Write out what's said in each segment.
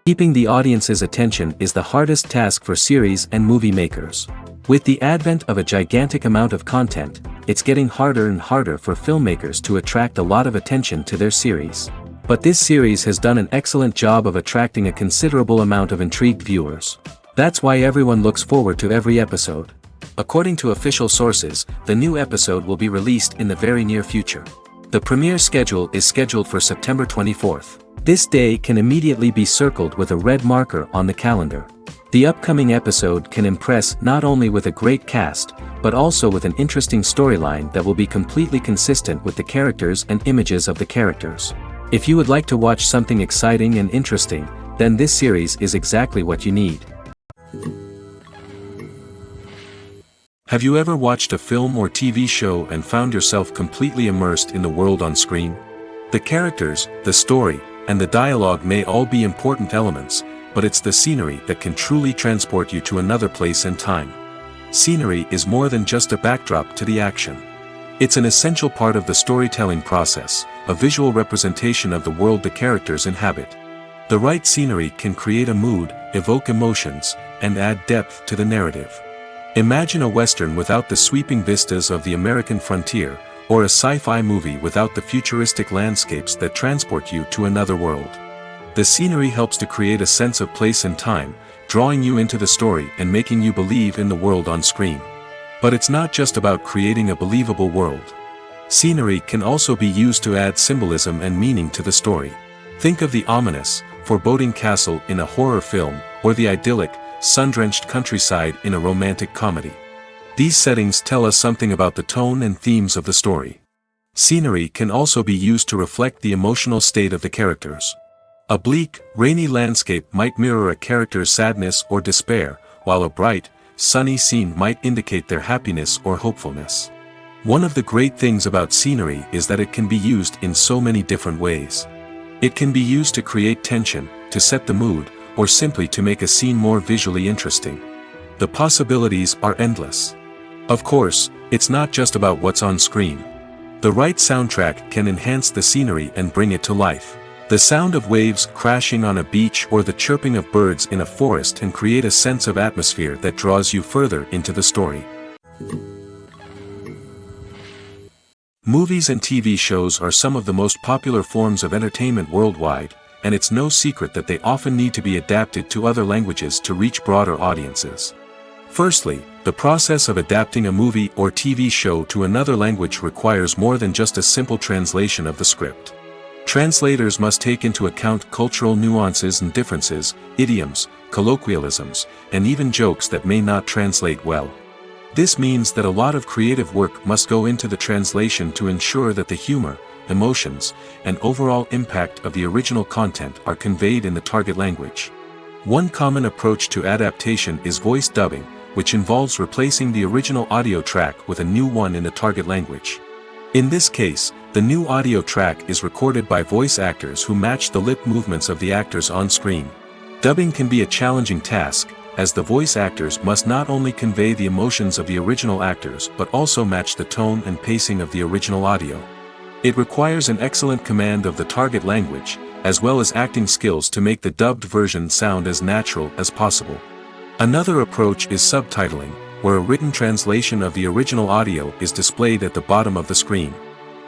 Keeping the audience's attention is the hardest task for series and movie makers. With the advent of a gigantic amount of content, it's getting harder and harder for filmmakers to attract a lot of attention to their series. But this series has done an excellent job of attracting a considerable amount of intrigued viewers. That's why everyone looks forward to every episode. According to official sources, the new episode will be released in the very near future. The premiere schedule is scheduled for September 24th. This day can immediately be circled with a red marker on the calendar. The upcoming episode can impress not only with a great cast, but also with an interesting storyline that will be completely consistent with the characters and images of the characters. If you would like to watch something exciting and interesting, then this series is exactly what you need. Have you ever watched a film or TV show and found yourself completely immersed in the world on screen? The characters, the story, and the dialogue may all be important elements, but it's the scenery that can truly transport you to another place and time. Scenery is more than just a backdrop to the action. It's an essential part of the storytelling process, a visual representation of the world the characters inhabit. The right scenery can create a mood, evoke emotions, and add depth to the narrative. Imagine a Western without the sweeping vistas of the American frontier, or a sci-fi movie without the futuristic landscapes that transport you to another world. The scenery helps to create a sense of place and time, drawing you into the story and making you believe in the world on screen. But it's not just about creating a believable world. Scenery can also be used to add symbolism and meaning to the story. Think of the ominous, foreboding castle in a horror film, or the idyllic, sun-drenched countryside in a romantic comedy. These settings tell us something about the tone and themes of the story. Scenery can also be used to reflect the emotional state of the characters. A bleak, rainy landscape might mirror a character's sadness or despair, while a bright, sunny scene might indicate their happiness or hopefulness. One of the great things about scenery is that it can be used in so many different ways. It can be used to create tension, to set the mood, or simply to make a scene more visually interesting. The possibilities are endless. Of course, it's not just about what's on screen. The right soundtrack can enhance the scenery and bring it to life. The sound of waves crashing on a beach or the chirping of birds in a forest can create a sense of atmosphere that draws you further into the story. Movies and TV shows are some of the most popular forms of entertainment worldwide, and it's no secret that they often need to be adapted to other languages to reach broader audiences. Firstly, the process of adapting a movie or TV show to another language requires more than just a simple translation of the script. Translators must take into account cultural nuances and differences, idioms, colloquialisms, and even jokes that may not translate well. This means that a lot of creative work must go into the translation to ensure that the humor, emotions, and overall impact of the original content are conveyed in the target language. One common approach to adaptation is voice dubbing, which involves replacing the original audio track with a new one in the target language. In this case, the new audio track is recorded by voice actors who match the lip movements of the actors on screen. Dubbing can be a challenging task, as the voice actors must not only convey the emotions of the original actors but also match the tone and pacing of the original audio. It requires an excellent command of the target language, as well as acting skills to make the dubbed version sound as natural as possible. Another approach is subtitling, where a written translation of the original audio is displayed at the bottom of the screen.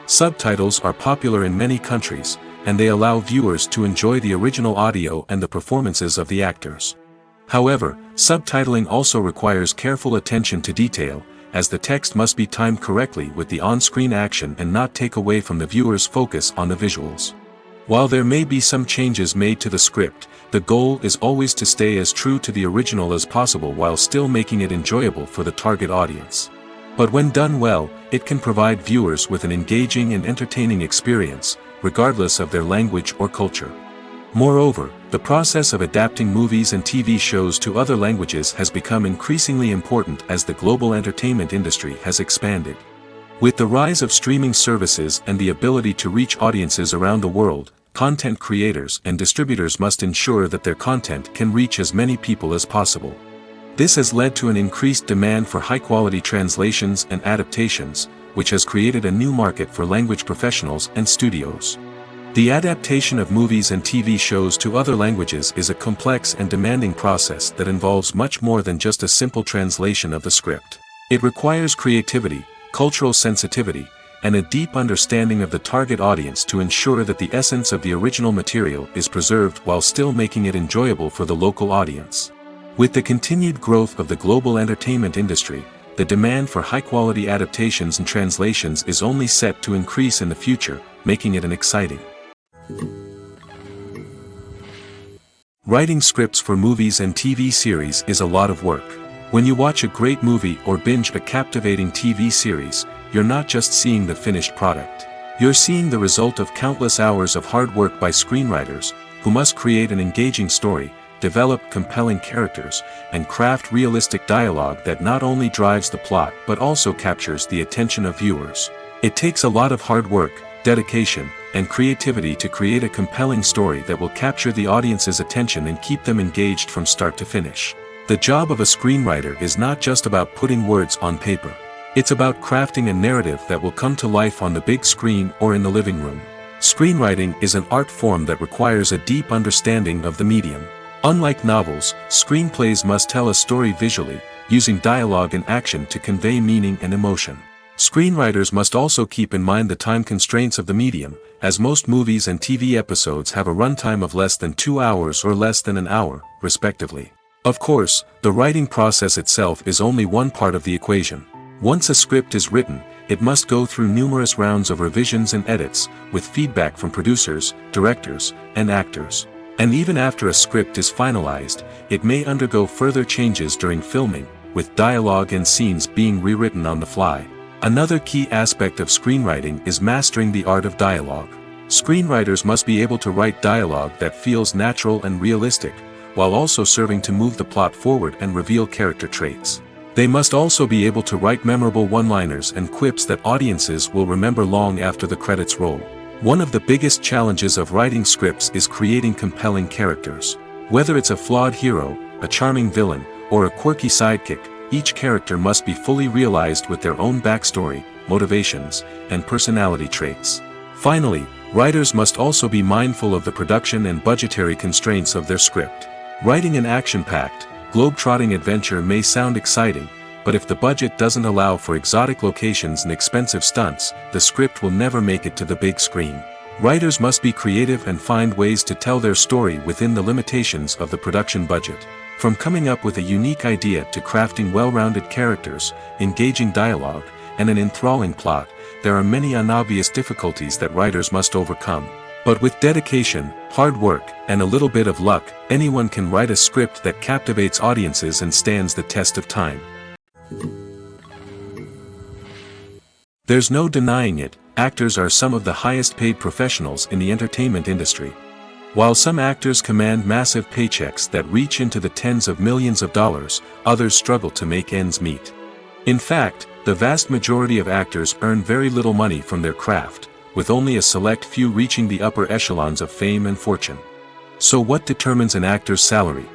Subtitles are popular in many countries, and they allow viewers to enjoy the original audio and the performances of the actors. However, subtitling also requires careful attention to detail, as the text must be timed correctly with the on-screen action and not take away from the viewer's focus on the visuals. While there may be some changes made to the script, the goal is always to stay as true to the original as possible while still making it enjoyable for the target audience. But when done well, it can provide viewers with an engaging and entertaining experience, regardless of their language or culture. Moreover, the process of adapting movies and TV shows to other languages has become increasingly important as the global entertainment industry has expanded. With the rise of streaming services and the ability to reach audiences around the world, content creators and distributors must ensure that their content can reach as many people as possible. This has led to an increased demand for high-quality translations and adaptations, which has created a new market for language professionals and studios. The adaptation of movies and TV shows to other languages is a complex and demanding process that involves much more than just a simple translation of the script. It requires creativity, cultural sensitivity, and a deep understanding of the target audience to ensure that the essence of the original material is preserved while still making it enjoyable for the local audience. With the continued growth of the global entertainment industry, the demand for high-quality adaptations and translations is only set to increase in the future, making it an exciting. Writing scripts for movies and TV series is a lot of work. When you watch a great movie or binge a captivating TV series, you're not just seeing the finished product. You're seeing the result of countless hours of hard work by screenwriters, who must create an engaging story, develop compelling characters, and craft realistic dialogue that not only drives the plot but also captures the attention of viewers. It takes a lot of hard work, dedication, and creativity to create a compelling story that will capture the audience's attention and keep them engaged from start to finish. The job of a screenwriter is not just about putting words on paper. It's about crafting a narrative that will come to life on the big screen or in the living room. Screenwriting is an art form that requires a deep understanding of the medium. Unlike novels, screenplays must tell a story visually, using dialogue and action to convey meaning and emotion. Screenwriters must also keep in mind the time constraints of the medium, as most movies and TV episodes have a runtime of less than 2 hours or less than an hour, respectively. Of course, the writing process itself is only one part of the equation. Once a script is written, it must go through numerous rounds of revisions and edits, with feedback from producers, directors, and actors. And even after a script is finalized, it may undergo further changes during filming, with dialogue and scenes being rewritten on the fly. Another key aspect of screenwriting is mastering the art of dialogue. Screenwriters must be able to write dialogue that feels natural and realistic, while also serving to move the plot forward and reveal character traits. They must also be able to write memorable one-liners and quips that audiences will remember long after the credits roll. One of the biggest challenges of writing scripts is creating compelling characters. Whether it's a flawed hero, a charming villain, or a quirky sidekick, each character must be fully realized with their own backstory, motivations, and personality traits. Finally, writers must also be mindful of the production and budgetary constraints of their script. Writing an action-packed, globe-trotting adventure may sound exciting, but if the budget doesn't allow for exotic locations and expensive stunts, the script will never make it to the big screen. Writers must be creative and find ways to tell their story within the limitations of the production budget. From coming up with a unique idea to crafting well-rounded characters, engaging dialogue, and an enthralling plot, there are many unobvious difficulties that writers must overcome. But with dedication, hard work, and a little bit of luck, anyone can write a script that captivates audiences and stands the test of time. There's no denying it, actors are some of the highest-paid professionals in the entertainment industry. While some actors command massive paychecks that reach into the tens of millions of dollars, others struggle to make ends meet. In fact, the vast majority of actors earn very little money from their craft, with only a select few reaching the upper echelons of fame and fortune. So what determines an actor's salary?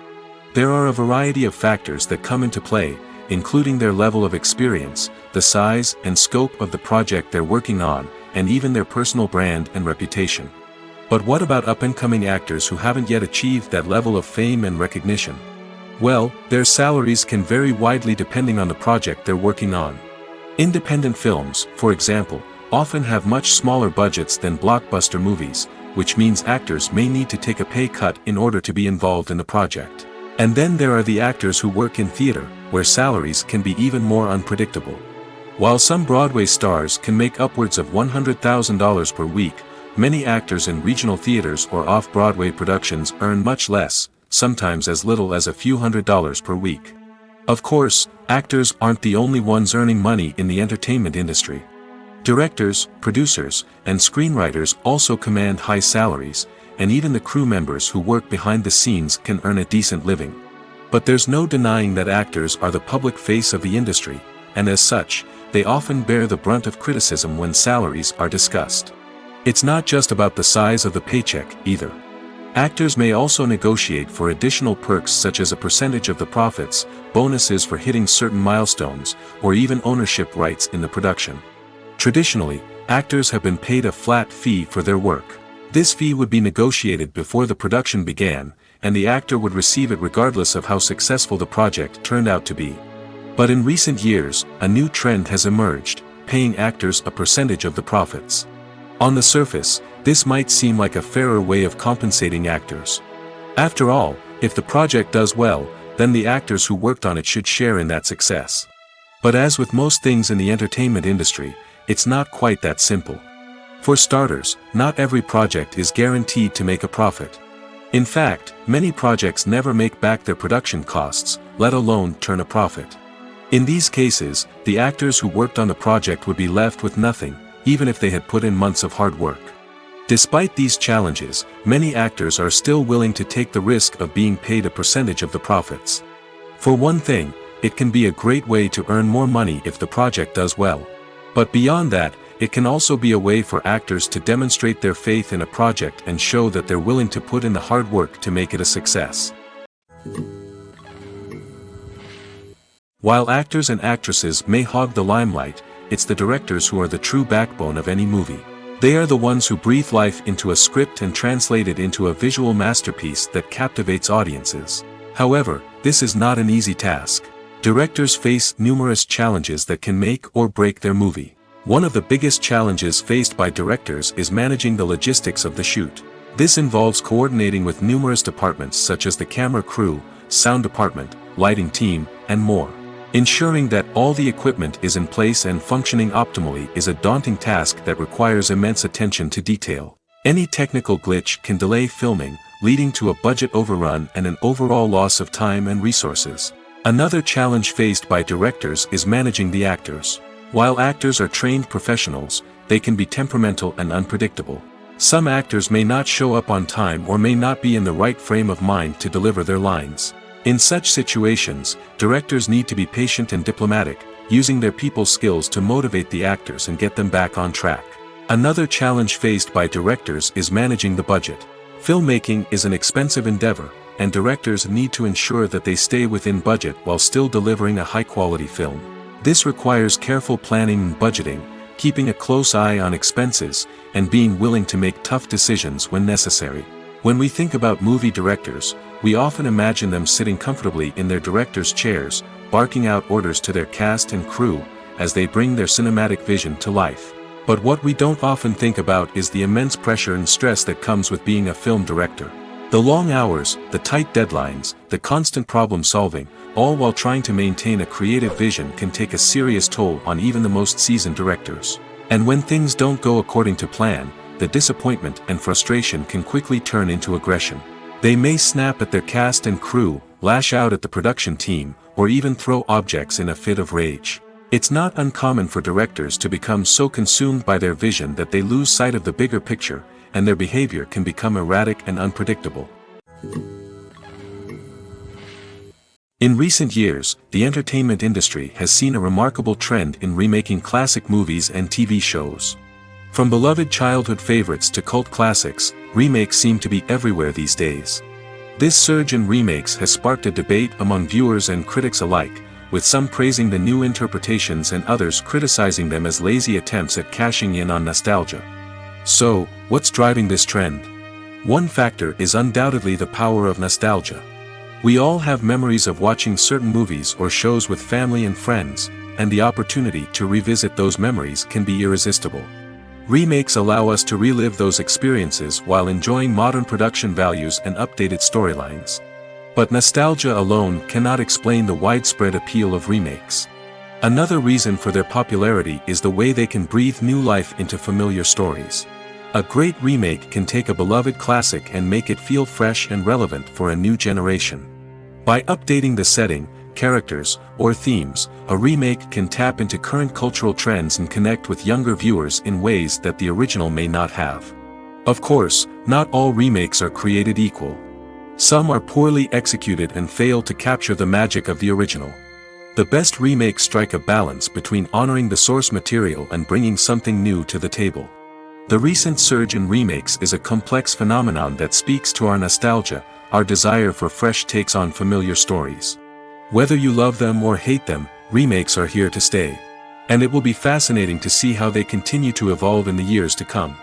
There are a variety of factors that come into play, including their level of experience, the size and scope of the project they're working on, and even their personal brand and reputation. But what about up-and-coming actors who haven't yet achieved that level of fame and recognition? Well, their salaries can vary widely depending on the project they're working on. Independent films, for example, often have much smaller budgets than blockbuster movies, which means actors may need to take a pay cut in order to be involved in the project. And then there are the actors who work in theater, where salaries can be even more unpredictable. While some Broadway stars can make upwards of $100,000 per week, many actors in regional theaters or off-Broadway productions earn much less, sometimes as little as a few $100s per week. Of course, actors aren't the only ones earning money in the entertainment industry. Directors, producers, and screenwriters also command high salaries, and even the crew members who work behind the scenes can earn a decent living. But there's no denying that actors are the public face of the industry, and as such, they often bear the brunt of criticism when salaries are discussed. It's not just about the size of the paycheck, either. Actors may also negotiate for additional perks such as a percentage of the profits, bonuses for hitting certain milestones, or even ownership rights in the production. Traditionally, actors have been paid a flat fee for their work. This fee would be negotiated before the production began, and the actor would receive it regardless of how successful the project turned out to be. But in recent years, a new trend has emerged, paying actors a percentage of the profits. On the surface, this might seem like a fairer way of compensating actors. After all, if the project does well, then the actors who worked on it should share in that success. But as with most things in the entertainment industry, it's not quite that simple. For starters, not every project is guaranteed to make a profit. In fact, many projects never make back their production costs, let alone turn a profit. In these cases, the actors who worked on the project would be left with nothing, even if they had put in months of hard work. Despite these challenges, many actors are still willing to take the risk of being paid a percentage of the profits. For one thing, it can be a great way to earn more money if the project does well. But beyond that, it can also be a way for actors to demonstrate their faith in a project and show that they're willing to put in the hard work to make it a success. While actors and actresses may hog the limelight, it's the directors who are the true backbone of any movie. They are the ones who breathe life into a script and translate it into a visual masterpiece that captivates audiences. However, this is not an easy task. Directors face numerous challenges that can make or break their movie. One of the biggest challenges faced by directors is managing the logistics of the shoot. This involves coordinating with numerous departments such as the camera crew, sound department, lighting team, and more. Ensuring that all the equipment is in place and functioning optimally is a daunting task that requires immense attention to detail. Any technical glitch can delay filming, leading to a budget overrun and an overall loss of time and resources. Another challenge faced by directors is managing the actors. While actors are trained professionals, they can be temperamental and unpredictable. Some actors may not show up on time or may not be in the right frame of mind to deliver their lines. In such situations, directors need to be patient and diplomatic, using their people skills to motivate the actors and get them back on track. Another challenge faced by directors is managing the budget. Filmmaking is an expensive endeavor, and directors need to ensure that they stay within budget while still delivering a high-quality film. This requires careful planning and budgeting, keeping a close eye on expenses, and being willing to make tough decisions when necessary. When we think about movie directors, we often imagine them sitting comfortably in their director's chairs, barking out orders to their cast and crew, as they bring their cinematic vision to life. But what we don't often think about is the immense pressure and stress that comes with being a film director. The long hours, the tight deadlines, the constant problem solving, all while trying to maintain a creative vision can take a serious toll on even the most seasoned directors. And when things don't go according to plan, the disappointment and frustration can quickly turn into aggression. They may snap at their cast and crew, lash out at the production team, or even throw objects in a fit of rage. It's not uncommon for directors to become so consumed by their vision that they lose sight of the bigger picture, and their behavior can become erratic and unpredictable. In recent years, the entertainment industry has seen a remarkable trend in remaking classic movies and TV shows. From beloved childhood favorites to cult classics, remakes seem to be everywhere these days. This surge in remakes has sparked a debate among viewers and critics alike, with some praising the new interpretations and others criticizing them as lazy attempts at cashing in on nostalgia. So, what's driving this trend? One factor is undoubtedly the power of nostalgia. We all have memories of watching certain movies or shows with family and friends, and the opportunity to revisit those memories can be irresistible. Remakes allow us to relive those experiences while enjoying modern production values and updated storylines. But nostalgia alone cannot explain the widespread appeal of remakes. Another reason for their popularity is the way they can breathe new life into familiar stories. A great remake can take a beloved classic and make it feel fresh and relevant for a new generation. By updating the setting, characters, or themes, a remake can tap into current cultural trends and connect with younger viewers in ways that the original may not have. Of course, not all remakes are created equal. Some are poorly executed and fail to capture the magic of the original. The best remakes strike a balance between honoring the source material and bringing something new to the table. The recent surge in remakes is a complex phenomenon that speaks to our nostalgia, our desire for fresh takes on familiar stories. Whether you love them or hate them, remakes are here to stay. And it will be fascinating to see how they continue to evolve in the years to come.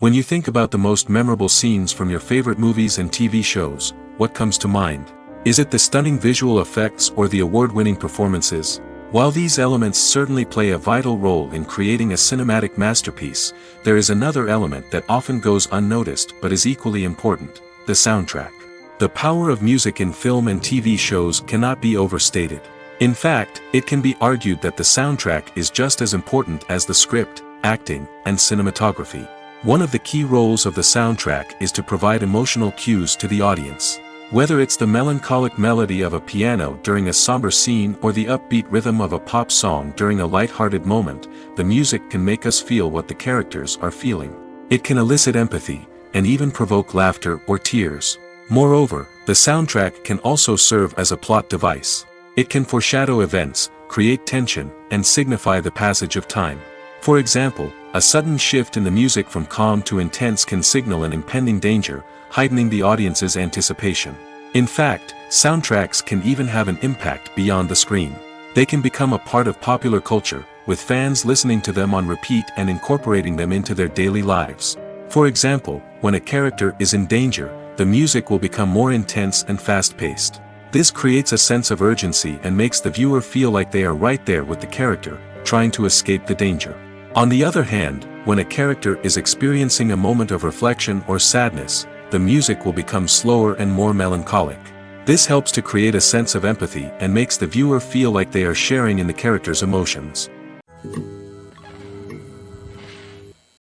When you think about the most memorable scenes from your favorite movies and TV shows, what comes to mind? Is it the stunning visual effects or the award-winning performances? While these elements certainly play a vital role in creating a cinematic masterpiece, there is another element that often goes unnoticed but is equally important: the soundtrack. The power of music in film and TV shows cannot be overstated. In fact, it can be argued that the soundtrack is just as important as the script, acting, and cinematography. One of the key roles of the soundtrack is to provide emotional cues to the audience. Whether it's the melancholic melody of a piano during a somber scene or the upbeat rhythm of a pop song during a light-hearted moment, the music can make us feel what the characters are feeling. It can elicit empathy, and even provoke laughter or tears. Moreover, the soundtrack can also serve as a plot device. It can foreshadow events, create tension, and signify the passage of time. For example, a sudden shift in the music from calm to intense can signal an impending danger, heightening the audience's anticipation. In fact, soundtracks can even have an impact beyond the screen. They can become a part of popular culture, with fans listening to them on repeat and incorporating them into their daily lives. For example, when a character is in danger, the music will become more intense and fast-paced. This creates a sense of urgency and makes the viewer feel like they are right there with the character, trying to escape the danger. On the other hand, when a character is experiencing a moment of reflection or sadness, the music will become slower and more melancholic. This helps to create a sense of empathy and makes the viewer feel like they are sharing in the character's emotions.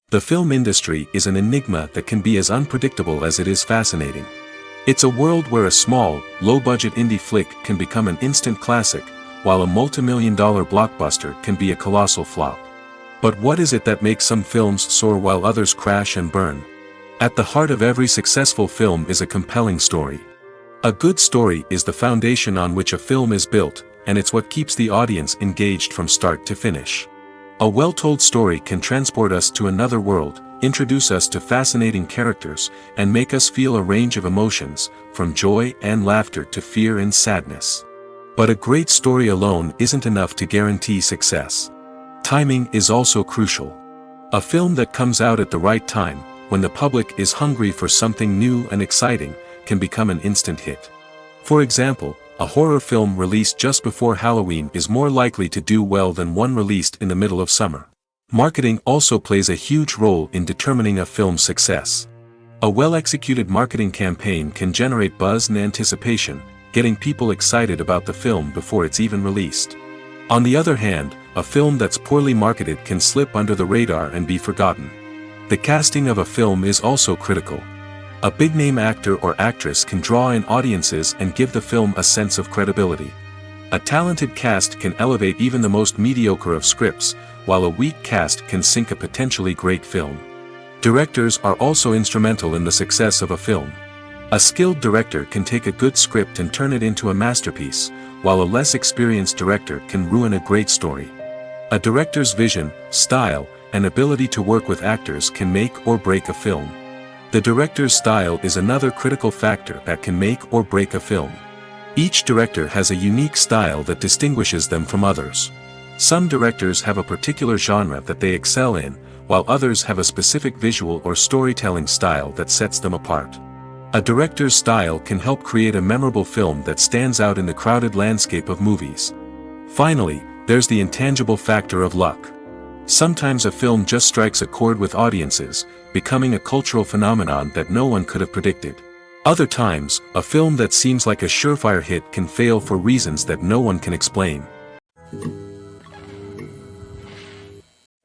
The film industry is an enigma that can be as unpredictable as it is fascinating. It's a world where a small, low-budget indie flick can become an instant classic, while a multi-million-dollar blockbuster can be a colossal flop. But what is it that makes some films soar while others crash and burn? At the heart of every successful film is a compelling story. A good story is the foundation on which a film is built, and it's what keeps the audience engaged from start to finish. A well-told story can transport us to another world, introduce us to fascinating characters, and make us feel a range of emotions, from joy and laughter to fear and sadness. But a great story alone isn't enough to guarantee success. Timing is also crucial. A film that comes out at the right time, when the public is hungry for something new and exciting, can become an instant hit. For example, a horror film released just before Halloween is more likely to do well than one released in the middle of summer. Marketing also plays a huge role in determining a film's success. A well-executed marketing campaign can generate buzz and anticipation, getting people excited about the film before it's even released. On the other hand, a film that's poorly marketed can slip under the radar and be forgotten. The casting of a film is also critical. A big-name actor or actress can draw in audiences and give the film a sense of credibility. A talented cast can elevate even the most mediocre of scripts, while a weak cast can sink a potentially great film. Directors are also instrumental in the success of a film. A skilled director can take a good script and turn it into a masterpiece, while a less experienced director can ruin a great story. A director's vision, style, and ability to work with actors can make or break a film. The director's style is another critical factor that can make or break a film. Each director has a unique style that distinguishes them from others. Some directors have a particular genre that they excel in, while others have a specific visual or storytelling style that sets them apart. A director's style can help create a memorable film that stands out in the crowded landscape of movies. Finally, there's the intangible factor of luck. Sometimes a film just strikes a chord with audiences, becoming a cultural phenomenon that no one could have predicted. Other times, a film that seems like a surefire hit can fail for reasons that no one can explain.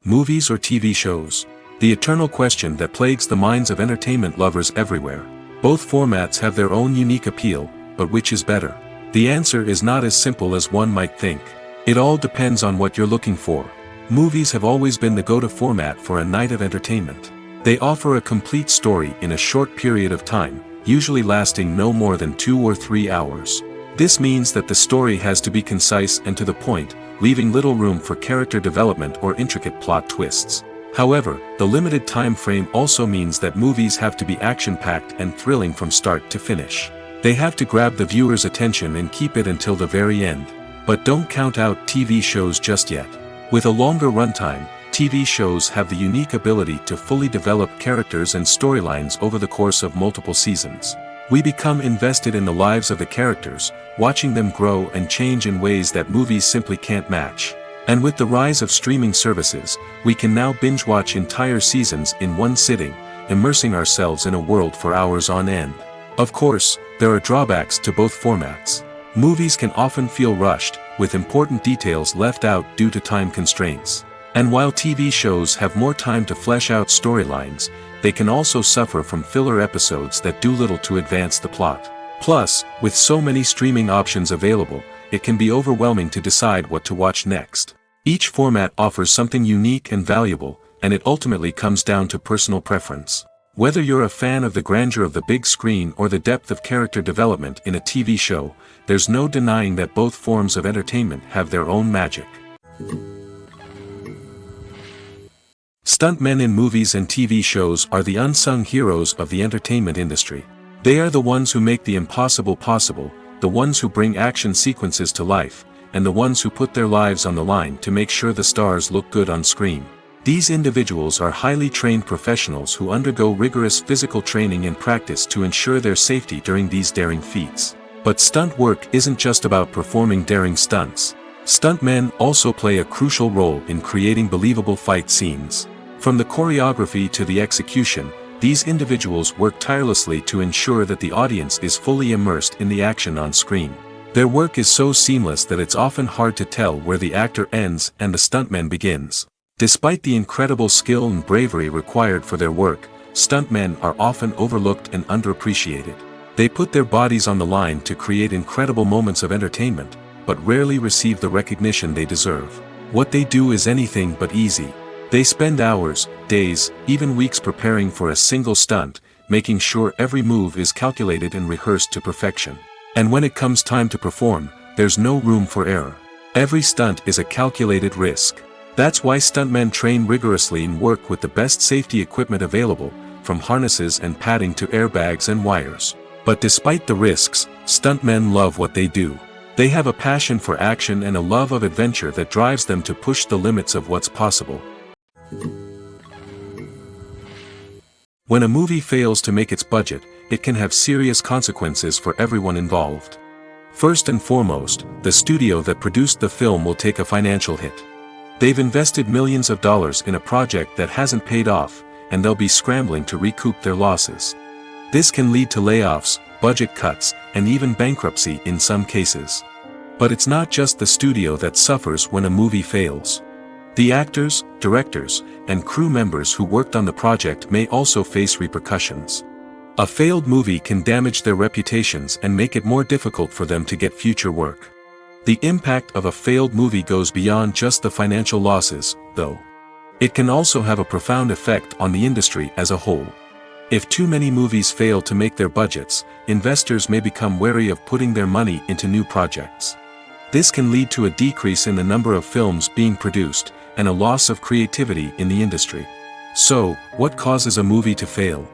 Movies or TV shows? The eternal question that plagues the minds of entertainment lovers everywhere. Both formats have their own unique appeal, but which is better? The answer is not as simple as one might think. It all depends on what you're looking for. Movies have always been the go-to format for a night of entertainment. They offer a complete story in a short period of time, usually lasting no more than 2 or 3 hours. This means that the story has to be concise and to the point, leaving little room for character development or intricate plot twists. However, the limited time frame also means that movies have to be action-packed and thrilling from start to finish. They have to grab the viewer's attention and keep it until the very end. But don't count out TV shows just yet. With a longer runtime, TV shows have the unique ability to fully develop characters and storylines over the course of multiple seasons. We become invested in the lives of the characters, watching them grow and change in ways that movies simply can't match. And with the rise of streaming services, we can now binge-watch entire seasons in one sitting, immersing ourselves in a world for hours on end. Of course, there are drawbacks to both formats. Movies can often feel rushed, with important details left out due to time constraints. And while TV shows have more time to flesh out storylines, they can also suffer from filler episodes that do little to advance the plot. Plus, with so many streaming options available, it can be overwhelming to decide what to watch next. Each format offers something unique and valuable, and it ultimately comes down to personal preference. Whether you're a fan of the grandeur of the big screen or the depth of character development in a TV show, there's no denying that both forms of entertainment have their own magic. Stuntmen in movies and TV shows are the unsung heroes of the entertainment industry. They are the ones who make the impossible possible, the ones who bring action sequences to life, and the ones who put their lives on the line to make sure the stars look good on screen. These individuals are highly trained professionals who undergo rigorous physical training and practice to ensure their safety during these daring feats. But stunt work isn't just about performing daring stunts. Stuntmen also play a crucial role in creating believable fight scenes. From the choreography to the execution, these individuals work tirelessly to ensure that the audience is fully immersed in the action on screen. Their work is so seamless that it's often hard to tell where the actor ends and the stuntman begins. Despite the incredible skill and bravery required for their work, stuntmen are often overlooked and underappreciated. They put their bodies on the line to create incredible moments of entertainment, but rarely receive the recognition they deserve. What they do is anything but easy. They spend hours, days, even weeks preparing for a single stunt, making sure every move is calculated and rehearsed to perfection. And when it comes time to perform, there's no room for error. Every stunt is a calculated risk. That's why stuntmen train rigorously and work with the best safety equipment available, from harnesses and padding to airbags and wires. But despite the risks, stuntmen love what they do. They have a passion for action and a love of adventure that drives them to push the limits of what's possible. When a movie fails to make its budget, it can have serious consequences for everyone involved. First and foremost, the studio that produced the film will take a financial hit. They've invested millions of dollars in a project that hasn't paid off, and they'll be scrambling to recoup their losses. This can lead to layoffs, budget cuts, and even bankruptcy in some cases. But it's not just the studio that suffers when a movie fails. The actors, directors, and crew members who worked on the project may also face repercussions. A failed movie can damage their reputations and make it more difficult for them to get future work. The impact of a failed movie goes beyond just the financial losses, though. It can also have a profound effect on the industry as a whole. If too many movies fail to make their budgets, investors may become wary of putting their money into new projects. This can lead to a decrease in the number of films being produced, and a loss of creativity in the industry. So, what causes a movie to fail?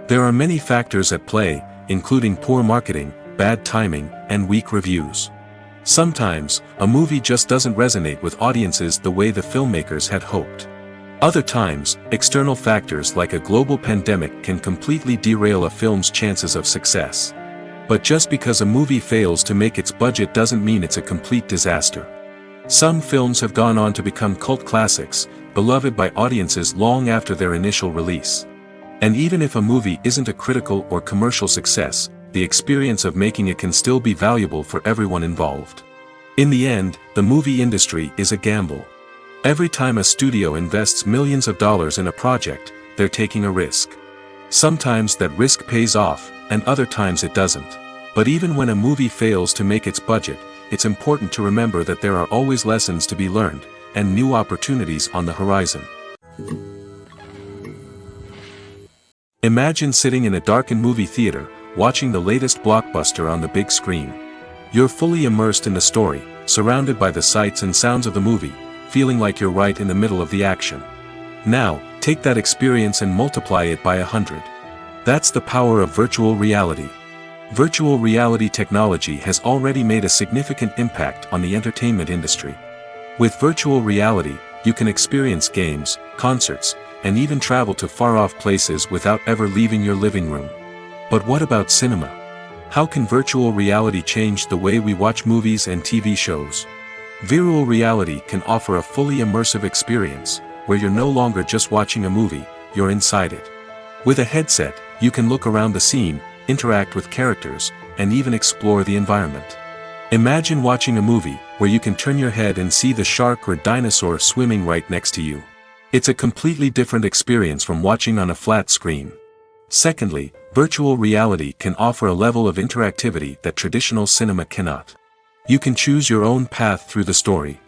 There are many factors at play, including poor marketing, bad timing, and weak reviews. Sometimes, a movie just doesn't resonate with audiences the way the filmmakers had hoped. Other times, external factors like a global pandemic can completely derail a film's chances of success. But just because a movie fails to make its budget doesn't mean it's a complete disaster. Some films have gone on to become cult classics, beloved by audiences long after their initial release. And even if a movie isn't a critical or commercial success, the experience of making it can still be valuable for everyone involved. In the end, the movie industry is a gamble. Every time a studio invests millions of dollars in a project, they're taking a risk. Sometimes that risk pays off, and other times it doesn't. But even when a movie fails to make its budget, it's important to remember that there are always lessons to be learned, and new opportunities on the horizon. Imagine sitting in a darkened movie theater, watching the latest blockbuster on the big screen. You're fully immersed in the story, surrounded by the sights and sounds of the movie, feeling like you're right in the middle of the action. Now, take that experience and multiply it by 100. That's the power of virtual reality. Virtual reality technology has already made a significant impact on the entertainment industry. With virtual reality, you can experience games, concerts, and even travel to far-off places without ever leaving your living room. But what about cinema? How can virtual reality change the way we watch movies and TV shows? Virtual reality can offer a fully immersive experience, where you're no longer just watching a movie, you're inside it. With a headset, you can look around the scene, interact with characters, and even explore the environment. Imagine watching a movie, where you can turn your head and see the shark or dinosaur swimming right next to you. It's a completely different experience from watching on a flat screen. Secondly, virtual reality can offer a level of interactivity that traditional cinema cannot. You can choose your own path through the story.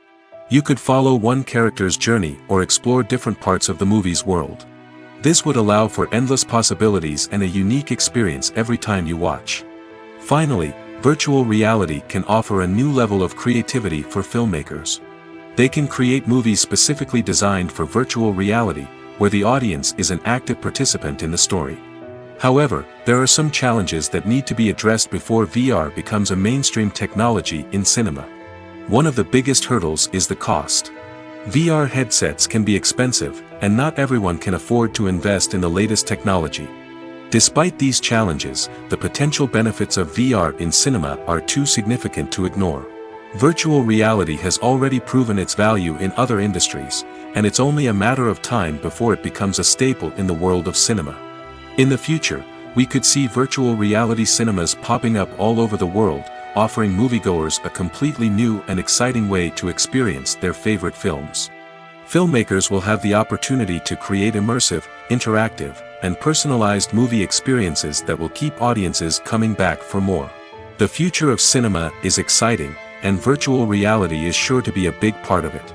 You could follow one character's journey or explore different parts of the movie's world. This would allow for endless possibilities and a unique experience every time you watch. Finally, virtual reality can offer a new level of creativity for filmmakers. They can create movies specifically designed for virtual reality, where the audience is an active participant in the story. However, there are some challenges that need to be addressed before VR becomes a mainstream technology in cinema. One of the biggest hurdles is the cost. VR headsets can be expensive, and not everyone can afford to invest in the latest technology. Despite these challenges, the potential benefits of VR in cinema are too significant to ignore. Virtual reality has already proven its value in other industries, and it's only a matter of time before it becomes a staple in the world of cinema. In the future, we could see virtual reality cinemas popping up all over the world, offering moviegoers a completely new and exciting way to experience their favorite films. Filmmakers will have the opportunity to create immersive, interactive, and personalized movie experiences that will keep audiences coming back for more. The future of cinema is exciting, and virtual reality is sure to be a big part of it.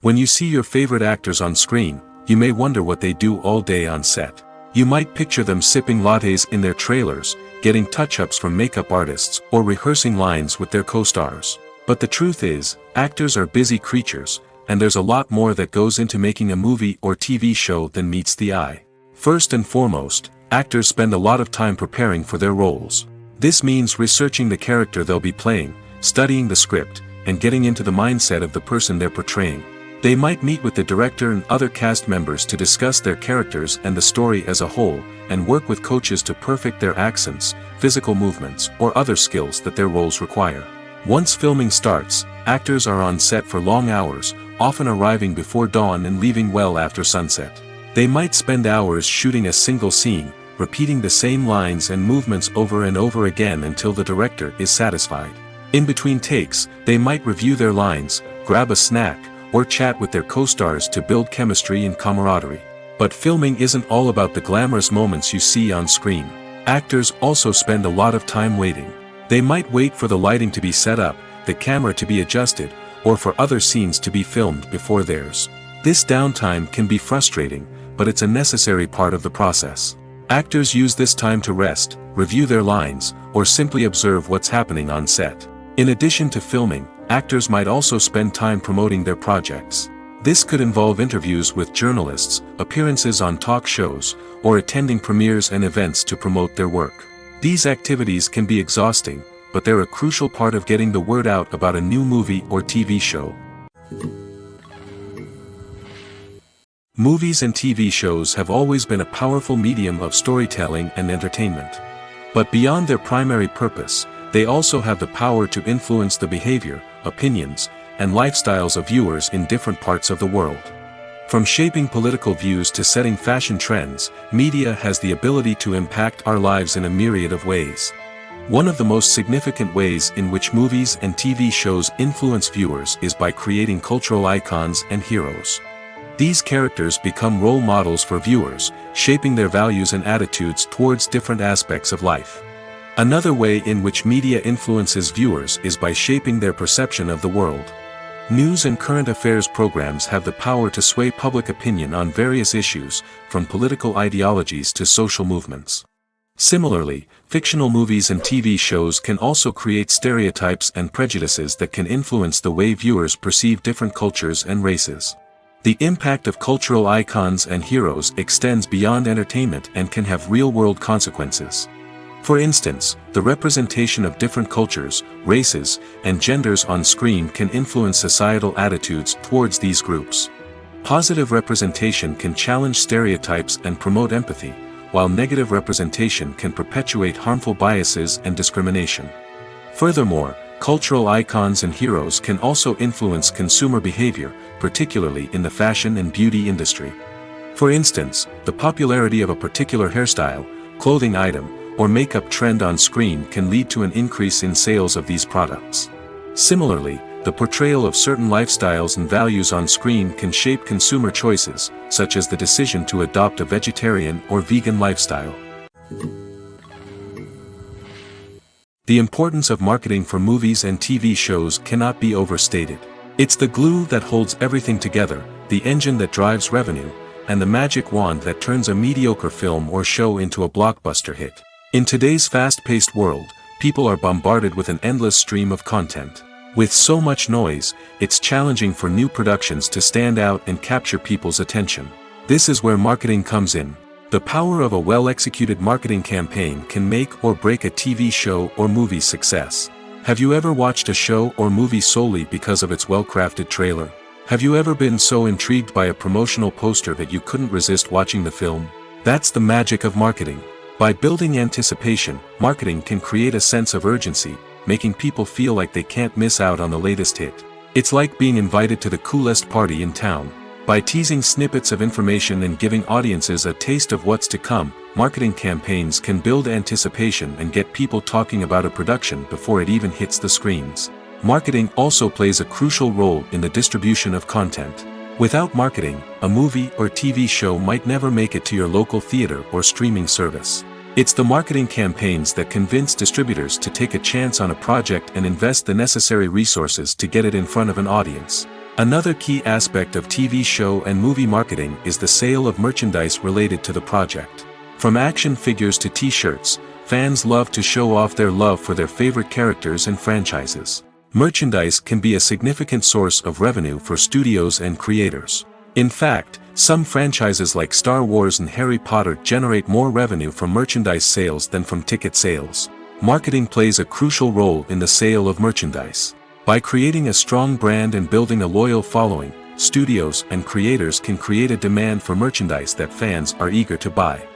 When you see your favorite actors on screen, you may wonder what they do all day on set. You might picture them sipping lattes in their trailers, getting touch-ups from makeup artists, or rehearsing lines with their co-stars. But the truth is, actors are busy creatures, and there's a lot more that goes into making a movie or TV show than meets the eye. First and foremost, actors spend a lot of time preparing for their roles. This means researching the character they'll be playing, studying the script, and getting into the mindset of the person they're portraying. They might meet with the director and other cast members to discuss their characters and the story as a whole, and work with coaches to perfect their accents, physical movements, or other skills that their roles require. Once filming starts, actors are on set for long hours, often arriving before dawn and leaving well after sunset. They might spend hours shooting a single scene, repeating the same lines and movements over and over again until the director is satisfied. In between takes, they might review their lines, grab a snack, or chat with their co-stars to build chemistry and camaraderie. But filming isn't all about the glamorous moments you see on screen. Actors also spend a lot of time waiting. They might wait for the lighting to be set up, the camera to be adjusted, or for other scenes to be filmed before theirs. This downtime can be frustrating, but it's a necessary part of the process. Actors use this time to rest, review their lines, or simply observe what's happening on set. In addition to filming, actors might also spend time promoting their projects. This could involve interviews with journalists, appearances on talk shows, or attending premieres and events to promote their work. These activities can be exhausting, but they're a crucial part of getting the word out about a new movie or TV show. Movies and TV shows have always been a powerful medium of storytelling and entertainment. But beyond their primary purpose, they also have the power to influence the behavior, opinions, and lifestyles of viewers in different parts of the world. From shaping political views to setting fashion trends, media has the ability to impact our lives in a myriad of ways. One of the most significant ways in which movies and TV shows influence viewers is by creating cultural icons and heroes. These characters become role models for viewers, shaping their values and attitudes towards different aspects of life. Another way in which media influences viewers is by shaping their perception of the world. News and current affairs programs have the power to sway public opinion on various issues, from political ideologies to social movements. Similarly, fictional movies and TV shows can also create stereotypes and prejudices that can influence the way viewers perceive different cultures and races. The impact of cultural icons and heroes extends beyond entertainment and can have real-world consequences. For instance, the representation of different cultures, races, and genders on screen can influence societal attitudes towards these groups. Positive representation can challenge stereotypes and promote empathy, while negative representation can perpetuate harmful biases and discrimination. Furthermore, cultural icons and heroes can also influence consumer behavior, particularly in the fashion and beauty industry. For instance, the popularity of a particular hairstyle, clothing item, or makeup trend on screen can lead to an increase in sales of these products. Similarly, the portrayal of certain lifestyles and values on screen can shape consumer choices, such as the decision to adopt a vegetarian or vegan lifestyle. The importance of marketing for movies and TV shows cannot be overstated. It's the glue that holds everything together, the engine that drives revenue, and the magic wand that turns a mediocre film or show into a blockbuster hit. In today's fast-paced world, people are bombarded with an endless stream of content. With so much noise, it's challenging for new productions to stand out and capture people's attention. This is where marketing comes in. The power of a well-executed marketing campaign can make or break a TV show or movie's success. Have you ever watched a show or movie solely because of its well-crafted trailer? Have you ever been so intrigued by a promotional poster that you couldn't resist watching the film? That's the magic of marketing. By building anticipation, marketing can create a sense of urgency, making people feel like they can't miss out on the latest hit. It's like being invited to the coolest party in town. By teasing snippets of information and giving audiences a taste of what's to come, marketing campaigns can build anticipation and get people talking about a production before it even hits the screens. Marketing also plays a crucial role in the distribution of content. Without marketing, a movie or TV show might never make it to your local theater or streaming service. It's the marketing campaigns that convince distributors to take a chance on a project and invest the necessary resources to get it in front of an audience. Another key aspect of TV show and movie marketing is the sale of merchandise related to the project. From action figures to t-shirts, fans love to show off their love for their favorite characters and franchises. Merchandise can be a significant source of revenue for studios and creators. In fact, some franchises like Star Wars and Harry Potter generate more revenue from merchandise sales than from ticket sales. Marketing plays a crucial role in the sale of merchandise. By creating a strong brand and building a loyal following, studios and creators can create a demand for merchandise that fans are eager to buy.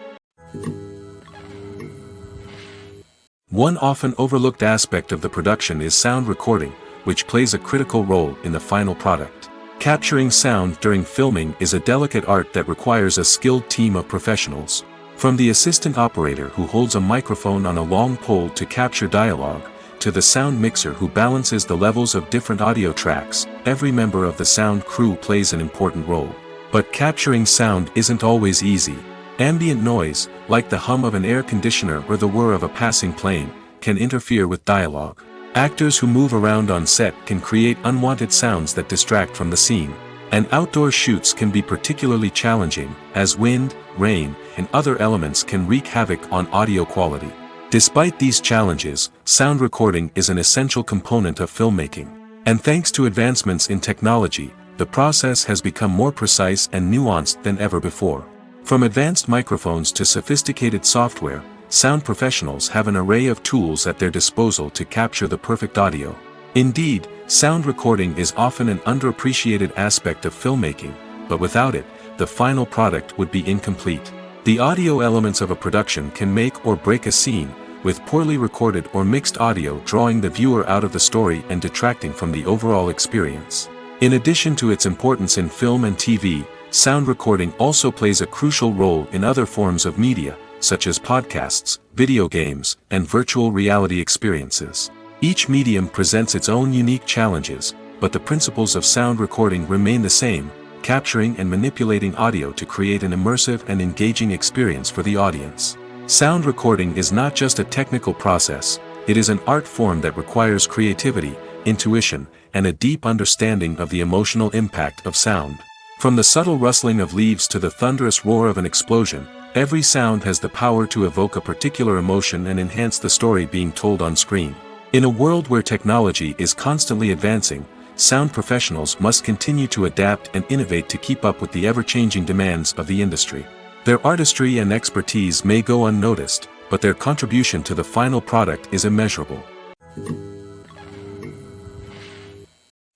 One often overlooked aspect of the production is sound recording, which plays a critical role in the final product. Capturing sound during filming is a delicate art that requires a skilled team of professionals. From the assistant operator who holds a microphone on a long pole to capture dialogue, to the sound mixer who balances the levels of different audio tracks, every member of the sound crew plays an important role. But capturing sound isn't always easy. Ambient noise, like the hum of an air conditioner or the whir of a passing plane, can interfere with dialogue. Actors who move around on set can create unwanted sounds that distract from the scene. And outdoor shoots can be particularly challenging, as wind, rain, and other elements can wreak havoc on audio quality. Despite these challenges, sound recording is an essential component of filmmaking. And thanks to advancements in technology, the process has become more precise and nuanced than ever before. From advanced microphones to sophisticated software, sound professionals have an array of tools at their disposal to capture the perfect audio. Indeed, sound recording is often an underappreciated aspect of filmmaking, but without it, the final product would be incomplete. The audio elements of a production can make or break a scene, with poorly recorded or mixed audio drawing the viewer out of the story and detracting from the overall experience. In addition to its importance in film and TV, sound recording also plays a crucial role in other forms of media, such as podcasts, video games, and virtual reality experiences. Each medium presents its own unique challenges, but the principles of sound recording remain the same, capturing and manipulating audio to create an immersive and engaging experience for the audience. Sound recording is not just a technical process, it is an art form that requires creativity, intuition, and a deep understanding of the emotional impact of sound. From the subtle rustling of leaves to the thunderous roar of an explosion, every sound has the power to evoke a particular emotion and enhance the story being told on screen. In a world where technology is constantly advancing, sound professionals must continue to adapt and innovate to keep up with the ever-changing demands of the industry. Their artistry and expertise may go unnoticed, but their contribution to the final product is immeasurable.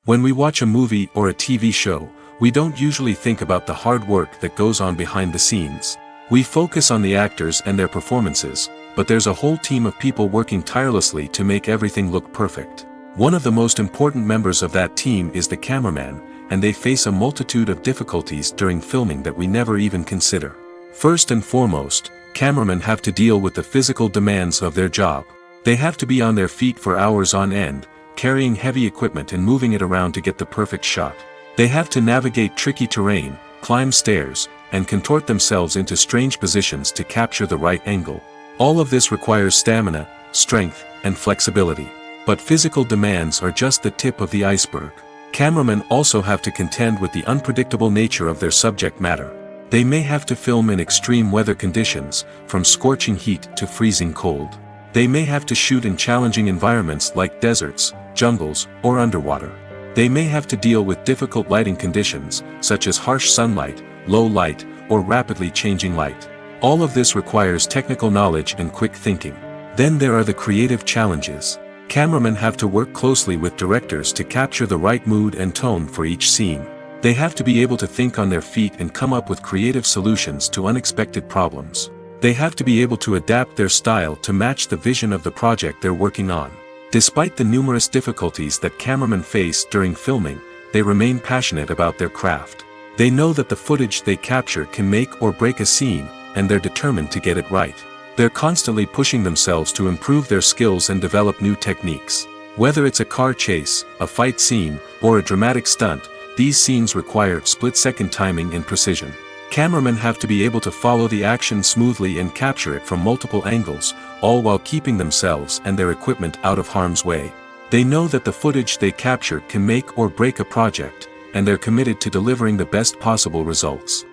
When we watch a movie or a TV show, we don't usually think about the hard work that goes on behind the scenes. We focus on the actors and their performances, but there's a whole team of people working tirelessly to make everything look perfect. One of the most important members of that team is the cameraman, and they face a multitude of difficulties during filming that we never even consider. First and foremost, cameramen have to deal with the physical demands of their job. They have to be on their feet for hours on end, carrying heavy equipment and moving it around to get the perfect shot. They have to navigate tricky terrain, climb stairs, and contort themselves into strange positions to capture the right angle. All of this requires stamina, strength, and flexibility. But physical demands are just the tip of the iceberg. Cameramen also have to contend with the unpredictable nature of their subject matter. They may have to film in extreme weather conditions, from scorching heat to freezing cold. They may have to shoot in challenging environments like deserts, jungles, or underwater. They may have to deal with difficult lighting conditions, such as harsh sunlight, low light, or rapidly changing light. All of this requires technical knowledge and quick thinking. Then there are the creative challenges. Cameramen have to work closely with directors to capture the right mood and tone for each scene. They have to be able to think on their feet and come up with creative solutions to unexpected problems. They have to be able to adapt their style to match the vision of the project they're working on. Despite the numerous difficulties that cameramen face during filming, they remain passionate about their craft. They know that the footage they capture can make or break a scene, and they're determined to get it right. They're constantly pushing themselves to improve their skills and develop new techniques. Whether it's a car chase, a fight scene, or a dramatic stunt, these scenes require split-second timing and precision. Cameramen have to be able to follow the action smoothly and capture it from multiple angles, all while keeping themselves and their equipment out of harm's way. They know that the footage they capture can make or break a project, and they're committed to delivering the best possible results.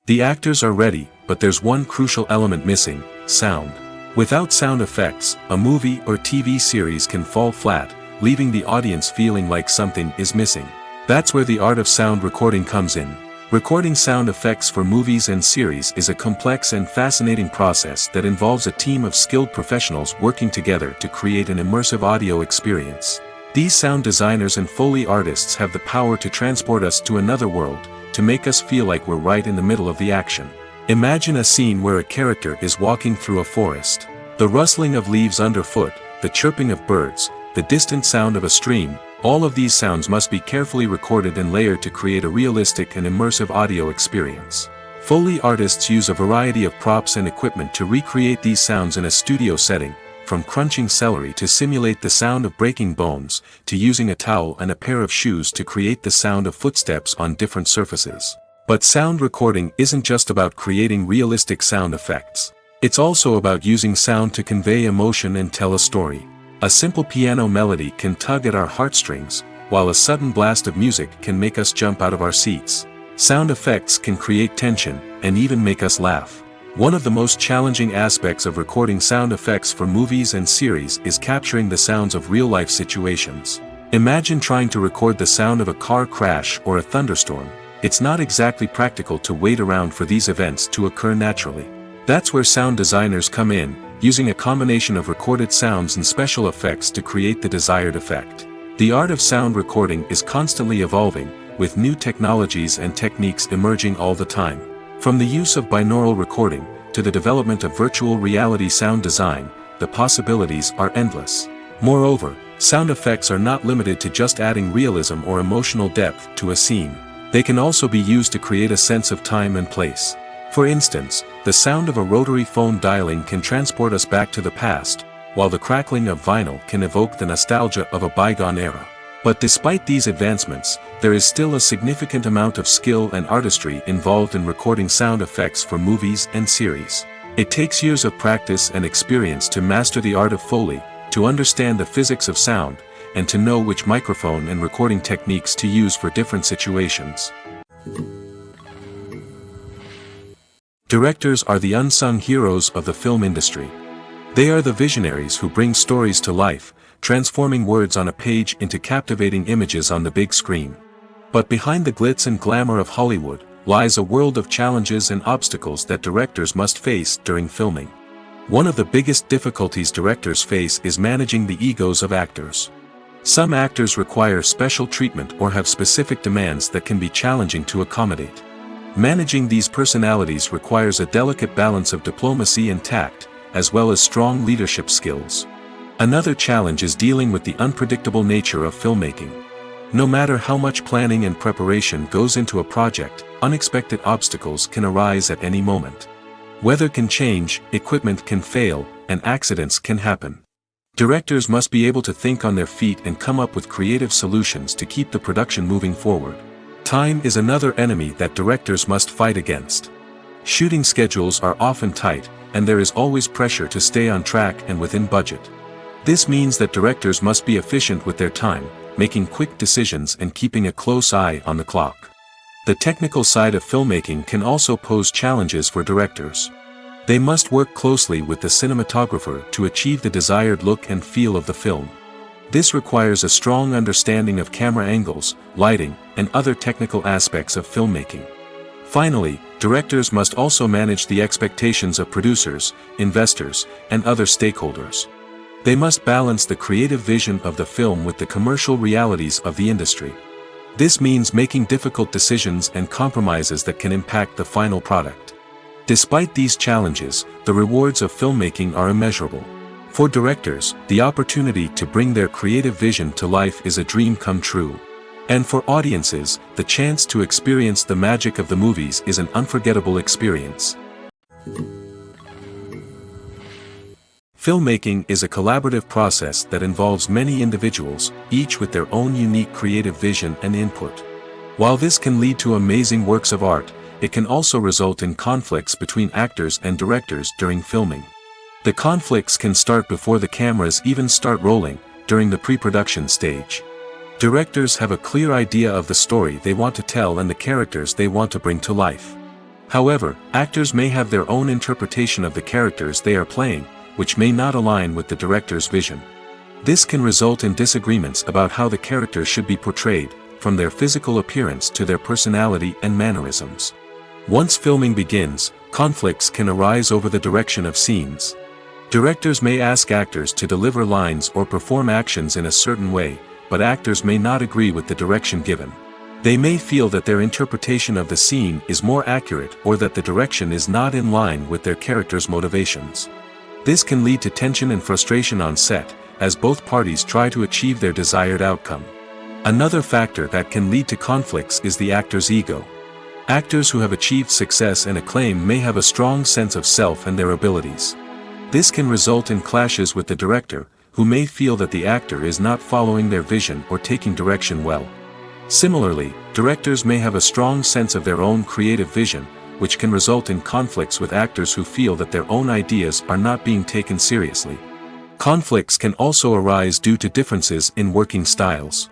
The actors are ready, but there's one crucial element missing: sound. Without sound effects, a movie or TV series can fall flat, leaving the audience feeling like something is missing. That's where the art of sound recording comes in. Recording sound effects for movies and series is a complex and fascinating process that involves a team of skilled professionals working together to create an immersive audio experience. These sound designers and Foley artists have the power to transport us to another world, to make us feel like we're right in the middle of the action. Imagine a scene where a character is walking through a forest. The rustling of leaves underfoot, the chirping of birds, the distant sound of a stream, all of these sounds must be carefully recorded and layered to create a realistic and immersive audio experience. Foley artists use a variety of props and equipment to recreate these sounds in a studio setting, from crunching celery to simulate the sound of breaking bones, to using a towel and a pair of shoes to create the sound of footsteps on different surfaces. But sound recording isn't just about creating realistic sound effects. It's also about using sound to convey emotion and tell a story. A simple piano melody can tug at our heartstrings, while a sudden blast of music can make us jump out of our seats. Sound effects can create tension, and even make us laugh. One of the most challenging aspects of recording sound effects for movies and series is capturing the sounds of real-life situations. Imagine trying to record the sound of a car crash or a thunderstorm. It's not exactly practical to wait around for these events to occur naturally. That's where sound designers come in, using a combination of recorded sounds and special effects to create the desired effect. The art of sound recording is constantly evolving, with new technologies and techniques emerging all the time. From the use of binaural recording, to the development of virtual reality sound design, the possibilities are endless. Moreover, sound effects are not limited to just adding realism or emotional depth to a scene. They can also be used to create a sense of time and place. For instance, the sound of a rotary phone dialing can transport us back to the past, while the crackling of vinyl can evoke the nostalgia of a bygone era. But despite these advancements, there is still a significant amount of skill and artistry involved in recording sound effects for movies and series. It takes years of practice and experience to master the art of Foley, to understand the physics of sound, and to know which microphone and recording techniques to use for different situations. Directors are the unsung heroes of the film industry. They are the visionaries who bring stories to life, transforming words on a page into captivating images on the big screen. But behind the glitz and glamour of Hollywood, lies a world of challenges and obstacles that directors must face during filming. One of the biggest difficulties directors face is managing the egos of actors. Some actors require special treatment or have specific demands that can be challenging to accommodate. Managing these personalities requires a delicate balance of diplomacy and tact, as well as strong leadership skills. Another challenge is dealing with the unpredictable nature of filmmaking. No matter how much planning and preparation goes into a project, unexpected obstacles can arise at any moment. Weather can change, equipment can fail, and accidents can happen. Directors must be able to think on their feet and come up with creative solutions to keep the production moving forward. Time is another enemy that directors must fight against. Shooting schedules are often tight, and there is always pressure to stay on track and within budget. This means that directors must be efficient with their time, making quick decisions and keeping a close eye on the clock. The technical side of filmmaking can also pose challenges for directors. They must work closely with the cinematographer to achieve the desired look and feel of the film. This requires a strong understanding of camera angles, lighting, and other technical aspects of filmmaking. Finally, directors must also manage the expectations of producers, investors, and other stakeholders. They must balance the creative vision of the film with the commercial realities of the industry. This means making difficult decisions and compromises that can impact the final product. Despite these challenges, the rewards of filmmaking are immeasurable. For directors, the opportunity to bring their creative vision to life is a dream come true. And for audiences, the chance to experience the magic of the movies is an unforgettable experience. Filmmaking is a collaborative process that involves many individuals, each with their own unique creative vision and input. While this can lead to amazing works of art, it can also result in conflicts between actors and directors during filming. The conflicts can start before the cameras even start rolling, during the pre-production stage. Directors have a clear idea of the story they want to tell and the characters they want to bring to life. However, actors may have their own interpretation of the characters they are playing, which may not align with the director's vision. This can result in disagreements about how the characters should be portrayed, from their physical appearance to their personality and mannerisms. Once filming begins, conflicts can arise over the direction of scenes. Directors may ask actors to deliver lines or perform actions in a certain way, but actors may not agree with the direction given. They may feel that their interpretation of the scene is more accurate or that the direction is not in line with their character's motivations. This can lead to tension and frustration on set, as both parties try to achieve their desired outcome. Another factor that can lead to conflicts is the actor's ego. Actors who have achieved success and acclaim may have a strong sense of self and their abilities. This can result in clashes with the director, who may feel that the actor is not following their vision or taking direction well. Similarly, directors may have a strong sense of their own creative vision, which can result in conflicts with actors who feel that their own ideas are not being taken seriously. Conflicts can also arise due to differences in working styles.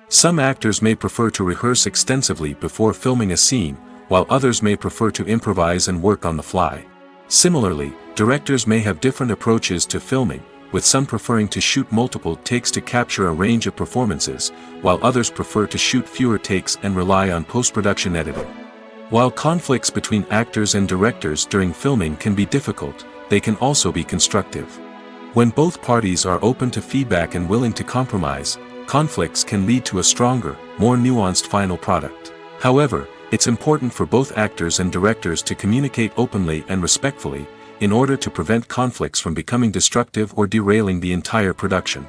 Some actors may prefer to rehearse extensively before filming a scene, while others may prefer to improvise and work on the fly. Similarly, directors may have different approaches to filming, with some preferring to shoot multiple takes to capture a range of performances, while others prefer to shoot fewer takes and rely on post-production editing. While conflicts between actors and directors during filming can be difficult, they can also be constructive. When both parties are open to feedback and willing to compromise, conflicts can lead to a stronger, more nuanced final product. However, it's important for both actors and directors to communicate openly and respectfully, in order to prevent conflicts from becoming destructive or derailing the entire production.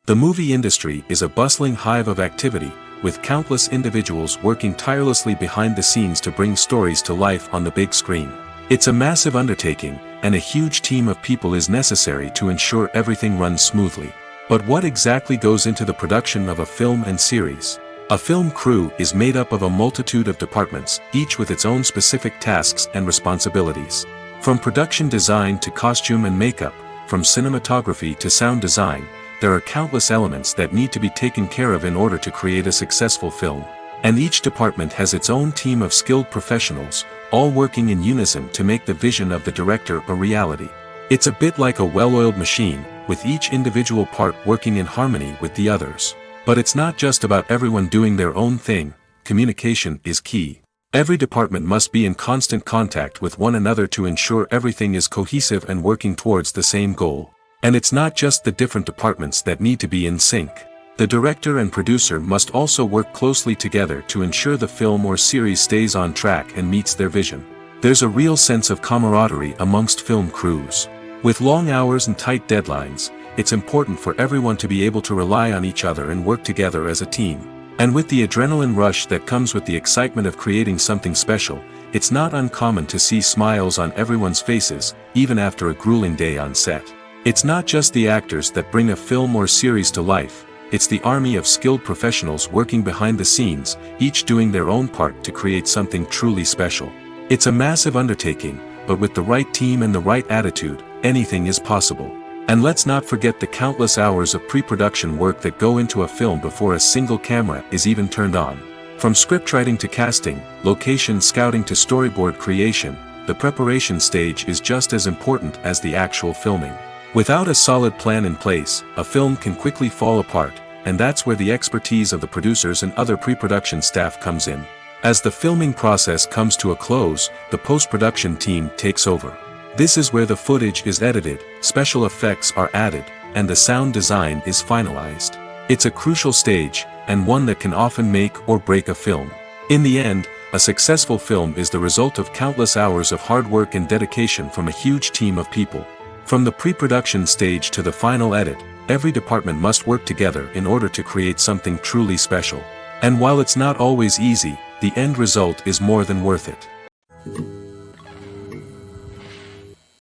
The movie industry is a bustling hive of activity, with countless individuals working tirelessly behind the scenes to bring stories to life on the big screen. It's a massive undertaking, and a huge team of people is necessary to ensure everything runs smoothly. But what exactly goes into the production of a film and series? A film crew is made up of a multitude of departments, each with its own specific tasks and responsibilities. From production design to costume and makeup, from cinematography to sound design, there are countless elements that need to be taken care of in order to create a successful film. And each department has its own team of skilled professionals, all working in unison to make the vision of the director a reality. It's a bit like a well-oiled machine, with each individual part working in harmony with the others. But it's not just about everyone doing their own thing, communication is key. Every department must be in constant contact with one another to ensure everything is cohesive and working towards the same goal. And it's not just the different departments that need to be in sync. The director and producer must also work closely together to ensure the film or series stays on track and meets their vision. There's a real sense of camaraderie amongst film crews. With long hours and tight deadlines, it's important for everyone to be able to rely on each other and work together as a team. And with the adrenaline rush that comes with the excitement of creating something special, it's not uncommon to see smiles on everyone's faces, even after a grueling day on set. It's not just the actors that bring a film or series to life, it's the army of skilled professionals working behind the scenes, each doing their own part to create something truly special. It's a massive undertaking, but with the right team and the right attitude, anything is possible. And let's not forget the countless hours of pre-production work that go into a film before a single camera is even turned on. From scriptwriting to casting, location scouting to storyboard creation, the preparation stage is just as important as the actual filming. Without a solid plan in place, a film can quickly fall apart, and that's where the expertise of the producers and other pre-production staff comes in. As the filming process comes to a close, the post-production team takes over. This is where the footage is edited, special effects are added, and the sound design is finalized. It's a crucial stage, and one that can often make or break a film. In the end, a successful film is the result of countless hours of hard work and dedication from a huge team of people. From the pre-production stage to the final edit, every department must work together in order to create something truly special. And while it's not always easy, the end result is more than worth it.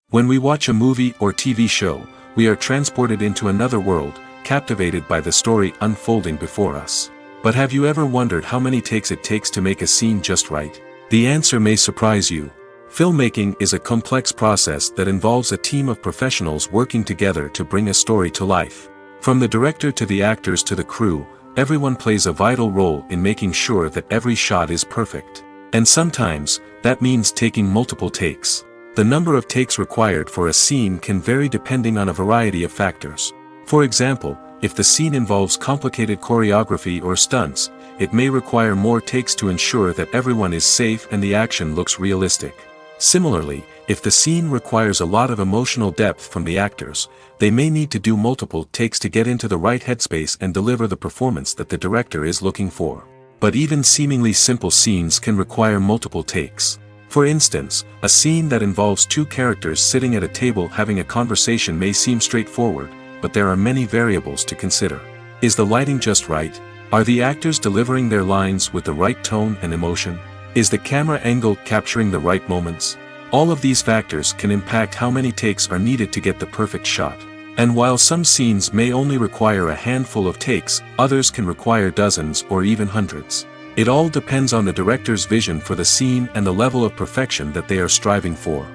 When we watch a movie or TV show, we are transported into another world, captivated by the story unfolding before us. But have you ever wondered how many takes it takes to make a scene just right? The answer may surprise you. Filmmaking is a complex process that involves a team of professionals working together to bring a story to life. From the director to the actors to the crew, everyone plays a vital role in making sure that every shot is perfect. And sometimes, that means taking multiple takes. The number of takes required for a scene can vary depending on a variety of factors. For example, if the scene involves complicated choreography or stunts, it may require more takes to ensure that everyone is safe and the action looks realistic. Similarly, if the scene requires a lot of emotional depth from the actors, they may need to do multiple takes to get into the right headspace and deliver the performance that the director is looking for. But even seemingly simple scenes can require multiple takes. For instance, a scene that involves two characters sitting at a table having a conversation may seem straightforward, but there are many variables to consider. Is the lighting just right? Are the actors delivering their lines with the right tone and emotion? Is the camera angle capturing the right moments? All of these factors can impact how many takes are needed to get the perfect shot. And while some scenes may only require a handful of takes, others can require dozens or even hundreds. It all depends on the director's vision for the scene and the level of perfection that they are striving for.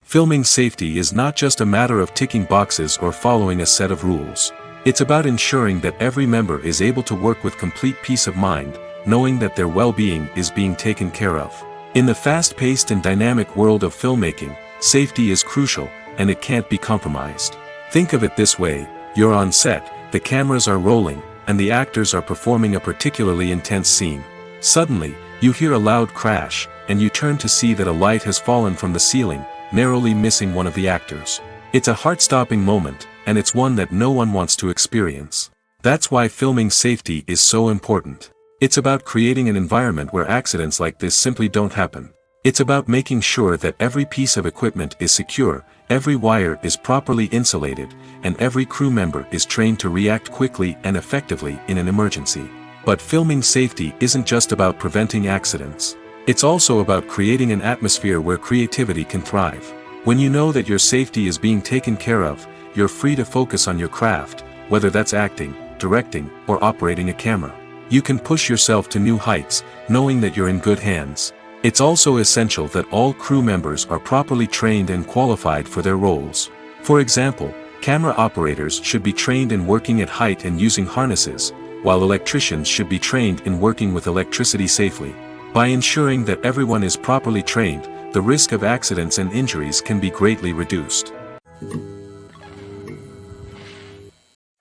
Filming safety is not just a matter of ticking boxes or following a set of rules. It's about ensuring that every member is able to work with complete peace of mind, knowing that their well-being is being taken care of. In the fast-paced and dynamic world of filmmaking, safety is crucial, and it can't be compromised. Think of it this way: you're on set, the cameras are rolling, and the actors are performing a particularly intense scene. Suddenly, you hear a loud crash, and you turn to see that a light has fallen from the ceiling, narrowly missing one of the actors. It's a heart-stopping moment, and it's one that no one wants to experience. That's why filming safety is so important. It's about creating an environment where accidents like this simply don't happen. It's about making sure that every piece of equipment is secure, every wire is properly insulated, and every crew member is trained to react quickly and effectively in an emergency. But filming safety isn't just about preventing accidents. It's also about creating an atmosphere where creativity can thrive. When you know that your safety is being taken care of, you're free to focus on your craft, whether that's acting, directing, or operating a camera. You can push yourself to new heights, knowing that you're in good hands. It's also essential that all crew members are properly trained and qualified for their roles. For example, camera operators should be trained in working at height and using harnesses, while electricians should be trained in working with electricity safely. By ensuring that everyone is properly trained, the risk of accidents and injuries can be greatly reduced.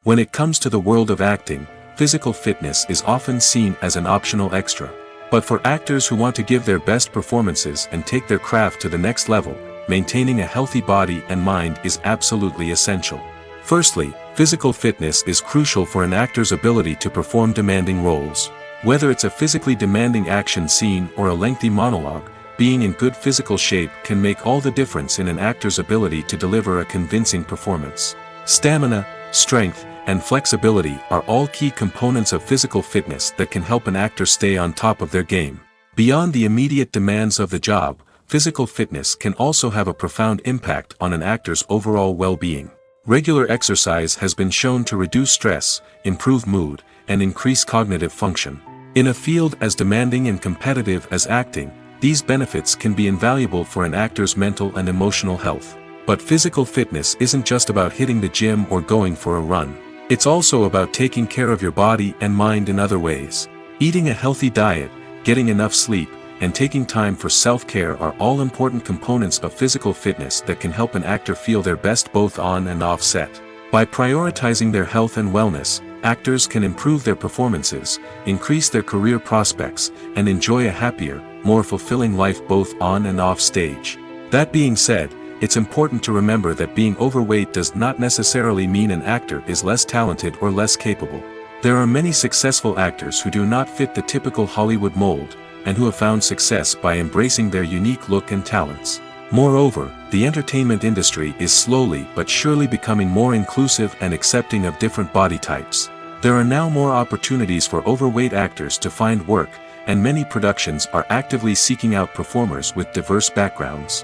When it comes to the world of acting, physical fitness is often seen as an optional extra. But for actors who want to give their best performances and take their craft to the next level, maintaining a healthy body and mind is absolutely essential. Firstly, physical fitness is crucial for an actor's ability to perform demanding roles. Whether it's a physically demanding action scene or a lengthy monologue, being in good physical shape can make all the difference in an actor's ability to deliver a convincing performance. Stamina, strength, and flexibility are all key components of physical fitness that can help an actor stay on top of their game. Beyond the immediate demands of the job, physical fitness can also have a profound impact on an actor's overall well-being. Regular exercise has been shown to reduce stress, improve mood, and increase cognitive function. In a field as demanding and competitive as acting, these benefits can be invaluable for an actor's mental and emotional health. But physical fitness isn't just about hitting the gym or going for a run. It's also about taking care of your body and mind in other ways. Eating a healthy diet, getting enough sleep, and taking time for self-care are all important components of physical fitness that can help an actor feel their best both on and off set. By prioritizing their health and wellness, actors can improve their performances, increase their career prospects, and enjoy a happier, more fulfilling life both on and off stage. That being said, it's important to remember that being overweight does not necessarily mean an actor is less talented or less capable. There are many successful actors who do not fit the typical Hollywood mold, and who have found success by embracing their unique look and talents. Moreover, the entertainment industry is slowly but surely becoming more inclusive and accepting of different body types. There are now more opportunities for overweight actors to find work, and many productions are actively seeking out performers with diverse backgrounds.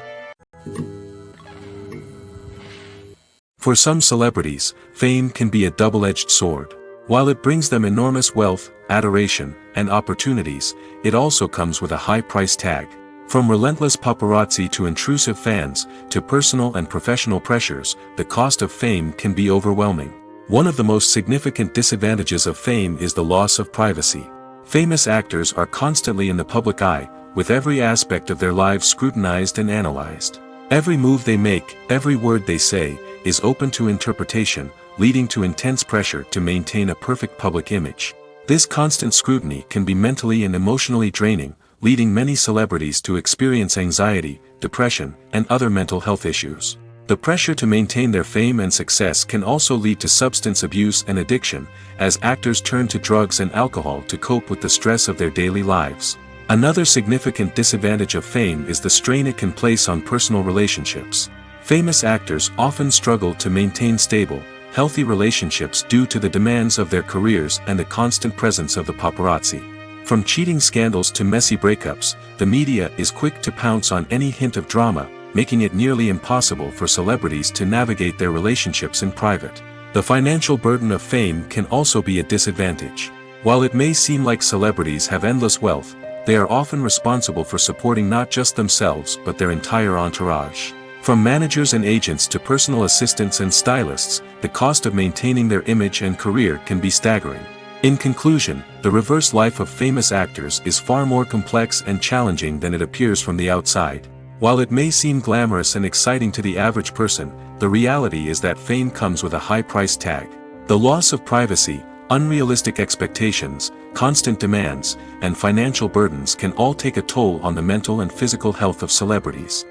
For some celebrities, fame can be a double-edged sword. While it brings them enormous wealth, adoration, and opportunities, it also comes with a high price tag. From relentless paparazzi to intrusive fans, to personal and professional pressures, the cost of fame can be overwhelming. One of the most significant disadvantages of fame is the loss of privacy. Famous actors are constantly in the public eye, with every aspect of their lives scrutinized and analyzed. Every move they make, every word they say, is open to interpretation, leading to intense pressure to maintain a perfect public image. This constant scrutiny can be mentally and emotionally draining, leading many celebrities to experience anxiety, depression, and other mental health issues. The pressure to maintain their fame and success can also lead to substance abuse and addiction, as actors turn to drugs and alcohol to cope with the stress of their daily lives. Another significant disadvantage of fame is the strain it can place on personal relationships. Famous actors often struggle to maintain stable, healthy relationships due to the demands of their careers and the constant presence of the paparazzi. From cheating scandals to messy breakups, the media is quick to pounce on any hint of drama, making it nearly impossible for celebrities to navigate their relationships in private. The financial burden of fame can also be a disadvantage. While it may seem like celebrities have endless wealth, they are often responsible for supporting not just themselves but their entire entourage. From managers and agents to personal assistants and stylists, the cost of maintaining their image and career can be staggering. In conclusion, the reverse life of famous actors is far more complex and challenging than it appears from the outside. While it may seem glamorous and exciting to the average person, the reality is that fame comes with a high price tag. The loss of privacy, unrealistic expectations, constant demands, and financial burdens can all take a toll on the mental and physical health of celebrities.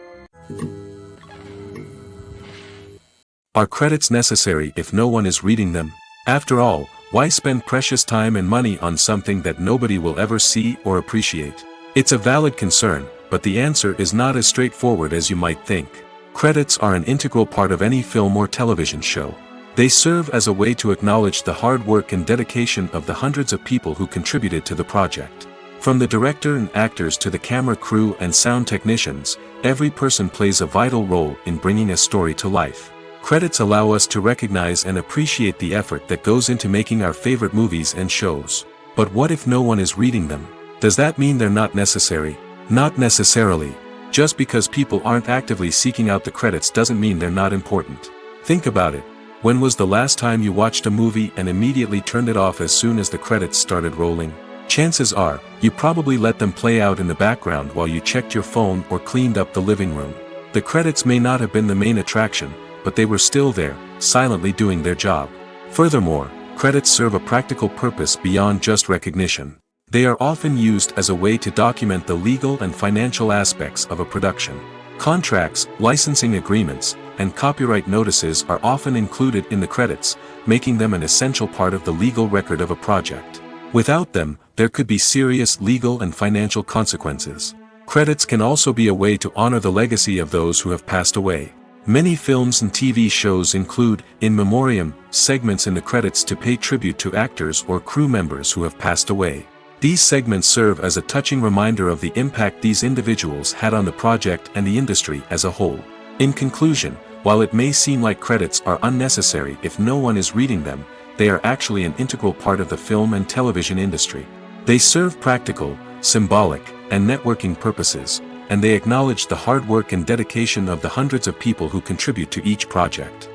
Are credits necessary if no one is reading them? After all, why spend precious time and money on something that nobody will ever see or appreciate? It's a valid concern, but the answer is not as straightforward as you might think. Credits are an integral part of any film or television show. They serve as a way to acknowledge the hard work and dedication of the hundreds of people who contributed to the project. From the director and actors to the camera crew and sound technicians, every person plays a vital role in bringing a story to life. Credits allow us to recognize and appreciate the effort that goes into making our favorite movies and shows. But what if no one is reading them? Does that mean they're not necessary? Not necessarily. Just because people aren't actively seeking out the credits doesn't mean they're not important. Think about it. When was the last time you watched a movie and immediately turned it off as soon as the credits started rolling? Chances are, you probably let them play out in the background while you checked your phone or cleaned up the living room. The credits may not have been the main attraction, but they were still there, silently doing their job. Furthermore, credits serve a practical purpose beyond just recognition. They are often used as a way to document the legal and financial aspects of a production. Contracts, licensing agreements, and copyright notices are often included in the credits, making them an essential part of the legal record of a project. Without them, there could be serious legal and financial consequences. Credits can also be a way to honor the legacy of those who have passed away. Many films and TV shows include, in memoriam, segments in the credits to pay tribute to actors or crew members who have passed away. These segments serve as a touching reminder of the impact these individuals had on the project and the industry as a whole. In conclusion, while it may seem like credits are unnecessary if no one is reading them, they are actually an integral part of the film and television industry. They serve practical, symbolic, and networking purposes, and they acknowledge the hard work and dedication of the hundreds of people who contribute to each project.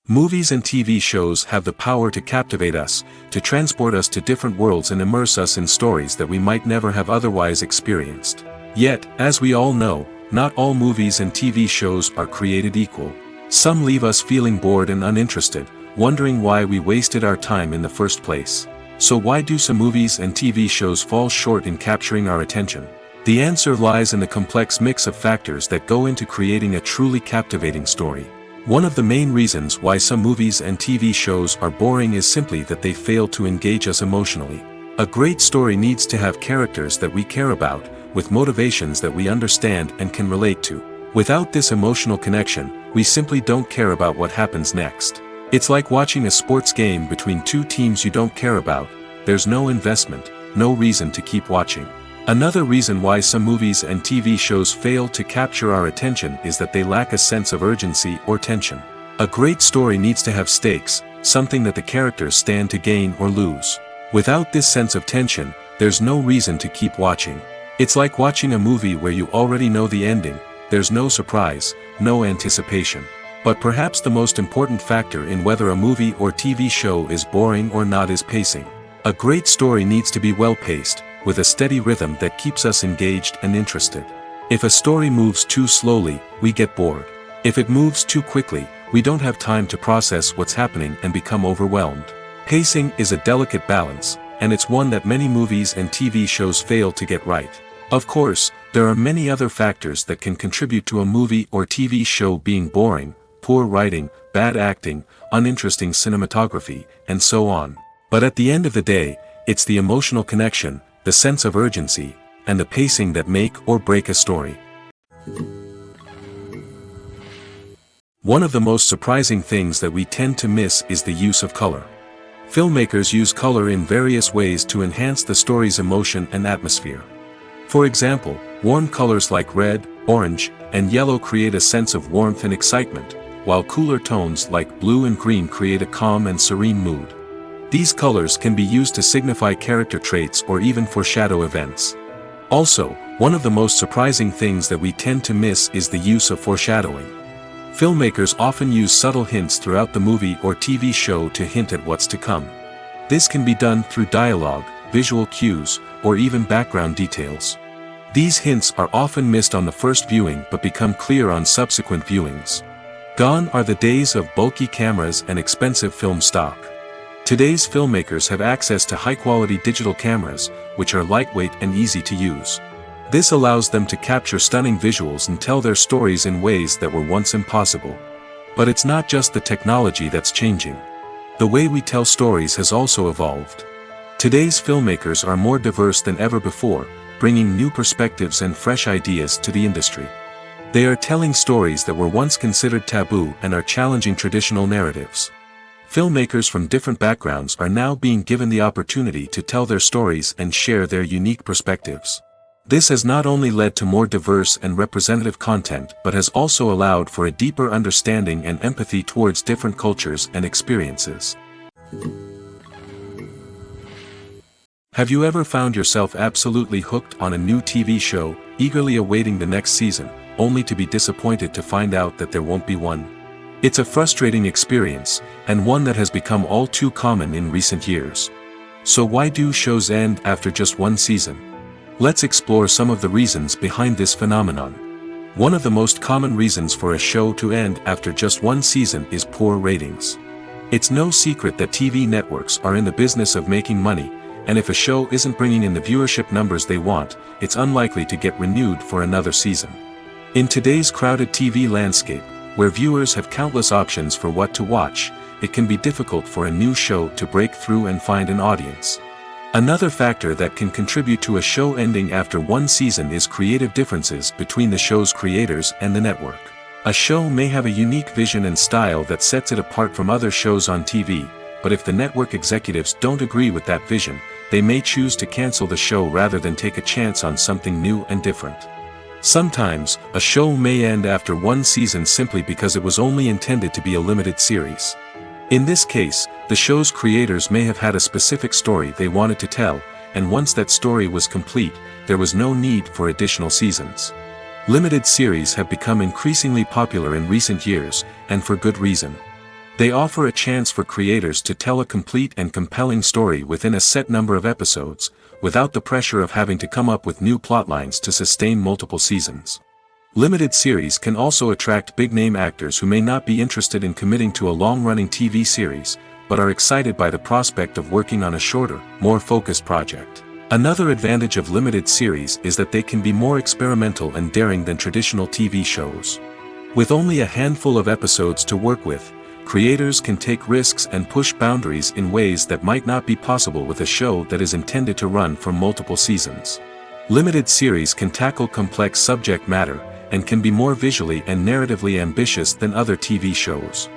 Movies and TV shows have the power to captivate us, to transport us to different worlds and immerse us in stories that we might never have otherwise experienced. Yet, as we all know, not all movies and TV shows are created equal. Some leave us feeling bored and uninterested, wondering why we wasted our time in the first place. So why do some movies and TV shows fall short in capturing our attention? The answer lies in the complex mix of factors that go into creating a truly captivating story. One of the main reasons why some movies and TV shows are boring is simply that they fail to engage us emotionally. A great story needs to have characters that we care about, with motivations that we understand and can relate to. Without this emotional connection, we simply don't care about what happens next. It's like watching a sports game between two teams you don't care about. There's no investment, no reason to keep watching. Another reason why some movies and TV shows fail to capture our attention is that they lack a sense of urgency or tension. A great story needs to have stakes, something that the characters stand to gain or lose. Without this sense of tension, there's no reason to keep watching. It's like watching a movie where you already know the ending. There's no surprise, no anticipation. But perhaps the most important factor in whether a movie or TV show is boring or not is pacing. A great story needs to be well-paced, with a steady rhythm that keeps us engaged and interested. If a story moves too slowly, we get bored. If it moves too quickly, we don't have time to process what's happening and become overwhelmed. Pacing is a delicate balance, and it's one that many movies and TV shows fail to get right. Of course, there are many other factors that can contribute to a movie or TV show being boring: poor writing, bad acting, uninteresting cinematography, and so on. But at the end of the day, it's the emotional connection, the sense of urgency, and the pacing that make or break a story. One of the most surprising things that we tend to miss is the use of color. Filmmakers use color in various ways to enhance the story's emotion and atmosphere. For example, warm colors like red, orange, and yellow create a sense of warmth and excitement, while cooler tones like blue and green create a calm and serene mood. These colors can be used to signify character traits or even foreshadow events. Also, one of the most surprising things that we tend to miss is the use of foreshadowing. Filmmakers often use subtle hints throughout the movie or TV show to hint at what's to come. This can be done through dialogue, visual cues, or even background details. These hints are often missed on the first viewing but become clear on subsequent viewings. Gone are the days of bulky cameras and expensive film stock. Today's filmmakers have access to high-quality digital cameras, which are lightweight and easy to use. This allows them to capture stunning visuals and tell their stories in ways that were once impossible. But it's not just the technology that's changing. The way we tell stories has also evolved. Today's filmmakers are more diverse than ever before, bringing new perspectives and fresh ideas to the industry. They are telling stories that were once considered taboo and are challenging traditional narratives. Filmmakers from different backgrounds are now being given the opportunity to tell their stories and share their unique perspectives. This has not only led to more diverse and representative content but has also allowed for a deeper understanding and empathy towards different cultures and experiences. Have you ever found yourself absolutely hooked on a new TV show, eagerly awaiting the next season, only to be disappointed to find out that there won't be one? It's a frustrating experience, and one that has become all too common in recent years. So why do shows end after just one season? Let's explore some of the reasons behind this phenomenon. One of the most common reasons for a show to end after just one season is poor ratings. It's no secret that TV networks are in the business of making money, and if a show isn't bringing in the viewership numbers they want, it's unlikely to get renewed for another season. In today's crowded TV landscape, where viewers have countless options for what to watch, it can be difficult for a new show to break through and find an audience. Another factor that can contribute to a show ending after one season is creative differences between the show's creators and the network. A show may have a unique vision and style that sets it apart from other shows on TV, but if the network executives don't agree with that vision, they may choose to cancel the show rather than take a chance on something new and different. Sometimes, a show may end after one season simply because it was only intended to be a limited series. In this case, the show's creators may have had a specific story they wanted to tell, and once that story was complete, there was no need for additional seasons. Limited series have become increasingly popular in recent years, and for good reason. They offer a chance for creators to tell a complete and compelling story within a set number of episodes, without the pressure of having to come up with new plotlines to sustain multiple seasons. Limited series can also attract big-name actors who may not be interested in committing to a long-running TV series, but are excited by the prospect of working on a shorter, more focused project. Another advantage of limited series is that they can be more experimental and daring than traditional TV shows. With only a handful of episodes to work with, creators can take risks and push boundaries in ways that might not be possible with a show that is intended to run for multiple seasons. Limited series can tackle complex subject matter, and can be more visually and narratively ambitious than other TV shows.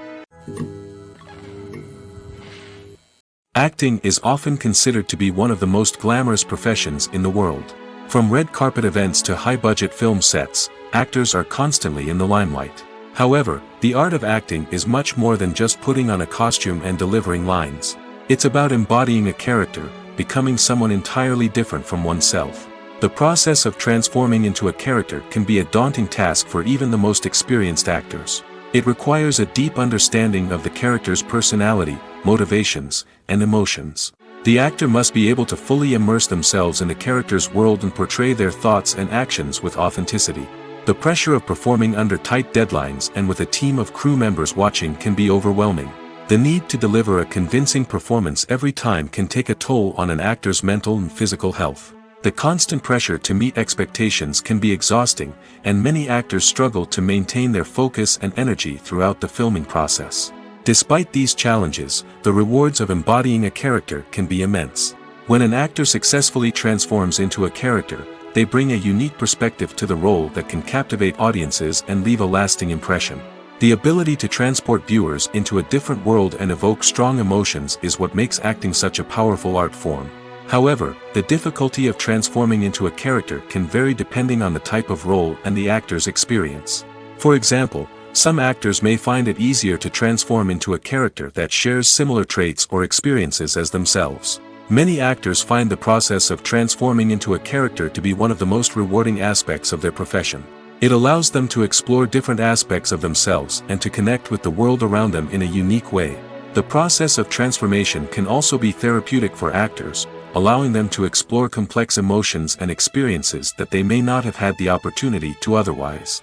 Acting is often considered to be one of the most glamorous professions in the world. From red carpet events to high-budget film sets, actors are constantly in the limelight. However, the art of acting is much more than just putting on a costume and delivering lines. It's about embodying a character, becoming someone entirely different from oneself. The process of transforming into a character can be a daunting task for even the most experienced actors. It requires a deep understanding of the character's personality, motivations, and emotions. The actor must be able to fully immerse themselves in the character's world and portray their thoughts and actions with authenticity. The pressure of performing under tight deadlines and with a team of crew members watching can be overwhelming. The need to deliver a convincing performance every time can take a toll on an actor's mental and physical health. The constant pressure to meet expectations can be exhausting, and many actors struggle to maintain their focus and energy throughout the filming process. Despite these challenges, the rewards of embodying a character can be immense. When an actor successfully transforms into a character, they bring a unique perspective to the role that can captivate audiences and leave a lasting impression. The ability to transport viewers into a different world and evoke strong emotions is what makes acting such a powerful art form. However, the difficulty of transforming into a character can vary depending on the type of role and the actor's experience. For example, some actors may find it easier to transform into a character that shares similar traits or experiences as themselves. Many actors find the process of transforming into a character to be one of the most rewarding aspects of their profession. It allows them to explore different aspects of themselves and to connect with the world around them in a unique way. The process of transformation can also be therapeutic for actors, allowing them to explore complex emotions and experiences that they may not have had the opportunity to otherwise.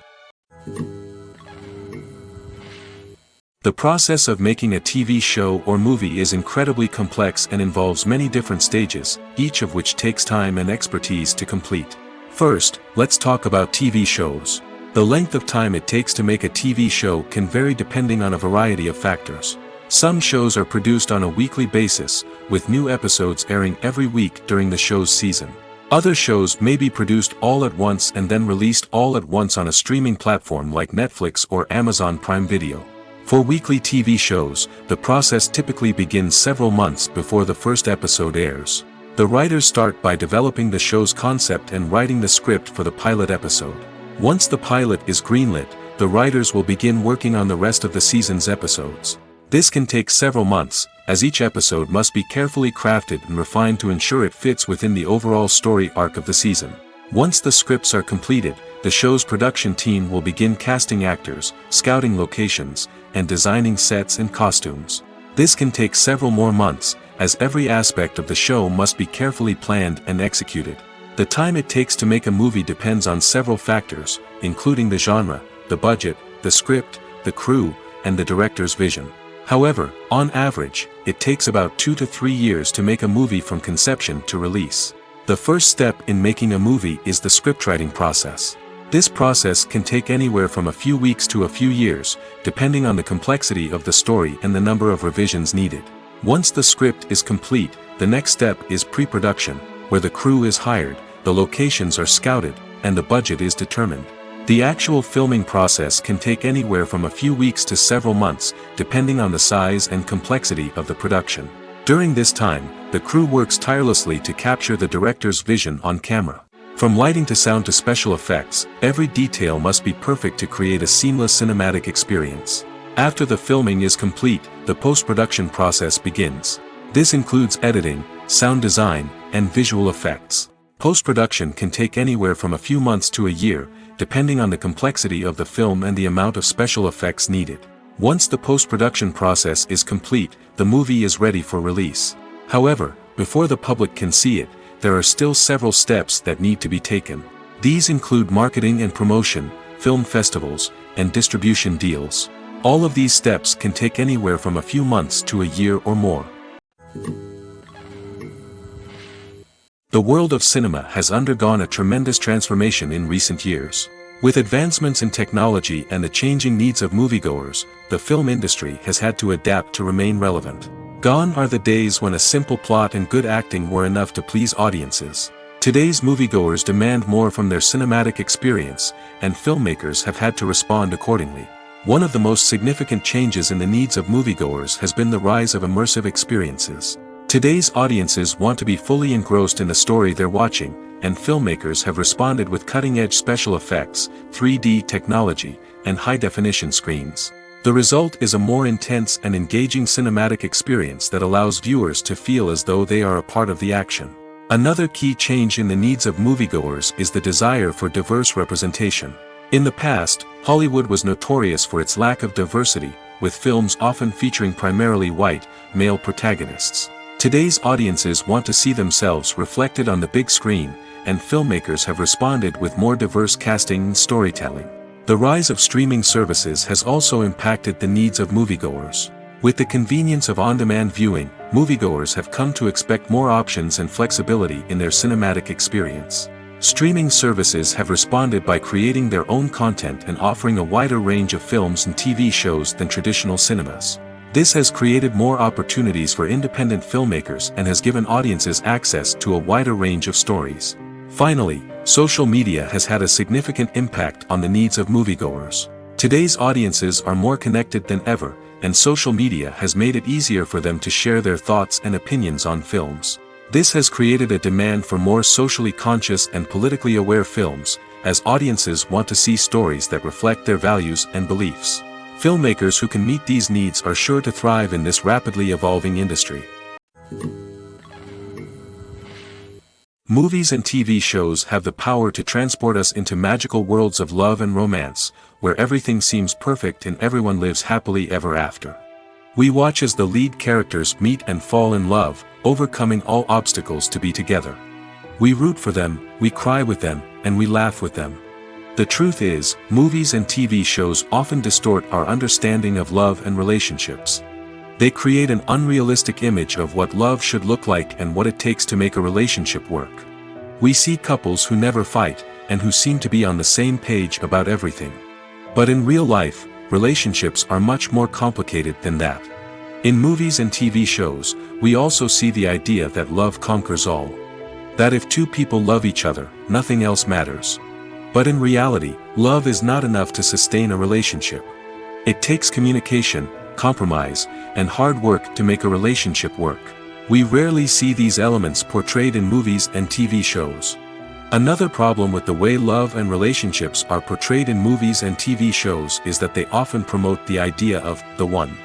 The process of making a TV show or movie is incredibly complex and involves many different stages, each of which takes time and expertise to complete. First, let's talk about TV shows. The length of time it takes to make a TV show can vary depending on a variety of factors. Some shows are produced on a weekly basis, with new episodes airing every week during the show's season. Other shows may be produced all at once and then released all at once on a streaming platform like Netflix or Amazon Prime Video. For weekly TV shows, the process typically begins several months before the first episode airs. The writers start by developing the show's concept and writing the script for the pilot episode. Once the pilot is greenlit, the writers will begin working on the rest of the season's episodes. This can take several months, as each episode must be carefully crafted and refined to ensure it fits within the overall story arc of the season. Once the scripts are completed, the show's production team will begin casting actors, scouting locations, and designing sets and costumes. This can take several more months, as every aspect of the show must be carefully planned and executed. The time it takes to make a movie depends on several factors, including the genre, the budget, the script, the crew, and the director's vision. However, on average, it takes about 2 to 3 years to make a movie from conception to release. The first step in making a movie is the scriptwriting process. This process can take anywhere from a few weeks to a few years, depending on the complexity of the story and the number of revisions needed. Once the script is complete, the next step is pre-production, where the crew is hired, the locations are scouted, and the budget is determined. The actual filming process can take anywhere from a few weeks to several months, depending on the size and complexity of the production. During this time, the crew works tirelessly to capture the director's vision on camera. From lighting to sound to special effects, every detail must be perfect to create a seamless cinematic experience. After the filming is complete, the post-production process begins. This includes editing, sound design, and visual effects. Post-production can take anywhere from a few months to a year, depending on the complexity of the film and the amount of special effects needed. Once the post-production process is complete, the movie is ready for release. However, before the public can see it, there are still several steps that need to be taken. These include marketing and promotion, film festivals, and distribution deals. All of these steps can take anywhere from a few months to a year or more. The world of cinema has undergone a tremendous transformation in recent years. With advancements in technology and the changing needs of moviegoers, the film industry has had to adapt to remain relevant. Gone are the days when a simple plot and good acting were enough to please audiences. Today's moviegoers demand more from their cinematic experience, and filmmakers have had to respond accordingly. One of the most significant changes in the needs of moviegoers has been the rise of immersive experiences. Today's audiences want to be fully engrossed in the story they're watching, and filmmakers have responded with cutting-edge special effects, 3D technology, and high-definition screens. The result is a more intense and engaging cinematic experience that allows viewers to feel as though they are a part of the action. Another key change in the needs of moviegoers is the desire for diverse representation. In the past, Hollywood was notorious for its lack of diversity, with films often featuring primarily white, male protagonists. Today's audiences want to see themselves reflected on the big screen, and filmmakers have responded with more diverse casting and storytelling. The rise of streaming services has also impacted the needs of moviegoers. With the convenience of on-demand viewing, moviegoers have come to expect more options and flexibility in their cinematic experience. Streaming services have responded by creating their own content and offering a wider range of films and TV shows than traditional cinemas. This has created more opportunities for independent filmmakers and has given audiences access to a wider range of stories. Finally, social media has had a significant impact on the needs of moviegoers. Today's audiences are more connected than ever, and social media has made it easier for them to share their thoughts and opinions on films. This has created a demand for more socially conscious and politically aware films, as audiences want to see stories that reflect their values and beliefs. Filmmakers who can meet these needs are sure to thrive in this rapidly evolving industry. Movies and TV shows have the power to transport us into magical worlds of love and romance, where everything seems perfect and everyone lives happily ever after. We watch as the lead characters meet and fall in love, overcoming all obstacles to be together. We root for them, we cry with them, and we laugh with them. The truth is, movies and TV shows often distort our understanding of love and relationships. They create an unrealistic image of what love should look like and what it takes to make a relationship work. We see couples who never fight, and who seem to be on the same page about everything. But in real life, relationships are much more complicated than that. In movies and TV shows, we also see the idea that love conquers all. That if two people love each other, nothing else matters. But in reality, love is not enough to sustain a relationship. It takes communication, compromise, and hard work to make a relationship work. We rarely see these elements portrayed in movies and TV shows. Another problem with the way love and relationships are portrayed in movies and TV shows is that they often promote the idea of the one.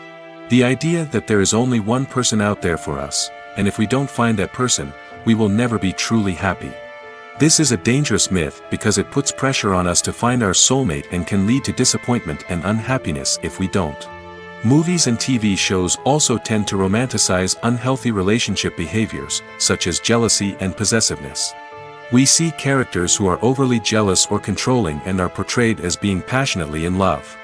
The idea that there is only one person out there for us, and if we don't find that person, we will never be truly happy. This is a dangerous myth because it puts pressure on us to find our soulmate and can lead to disappointment and unhappiness if we don't. Movies and TV shows also tend to romanticize unhealthy relationship behaviors, such as jealousy and possessiveness. We see characters who are overly jealous or controlling and are portrayed as being passionately in love.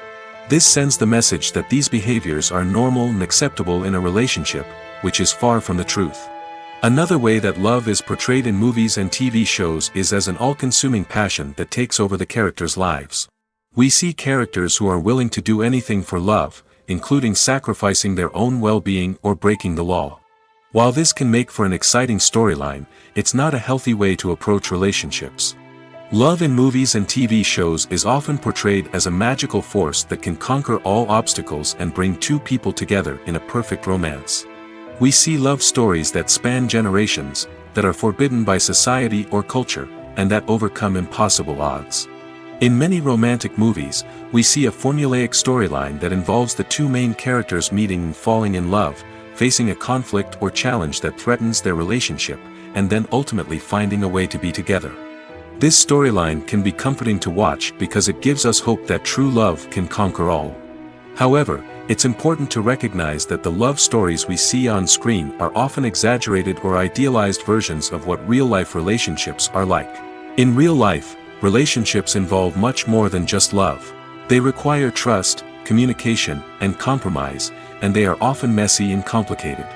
This sends the message that these behaviors are normal and acceptable in a relationship, which is far from the truth. Another way that love is portrayed in movies and TV shows is as an all-consuming passion that takes over the characters' lives. We see characters who are willing to do anything for love, including sacrificing their own well-being or breaking the law. While this can make for an exciting storyline, it's not a healthy way to approach relationships. Love in movies and TV shows is often portrayed as a magical force that can conquer all obstacles and bring two people together in a perfect romance. We see love stories that span generations, that are forbidden by society or culture, and that overcome impossible odds. In many romantic movies, we see a formulaic storyline that involves the two main characters meeting and falling in love, facing a conflict or challenge that threatens their relationship, and then ultimately finding a way to be together. This storyline can be comforting to watch because it gives us hope that true love can conquer all. However, it's important to recognize that the love stories we see on screen are often exaggerated or idealized versions of what real-life relationships are like. In real life, relationships involve much more than just love. They require trust, communication, and compromise, and they are often messy and complicated.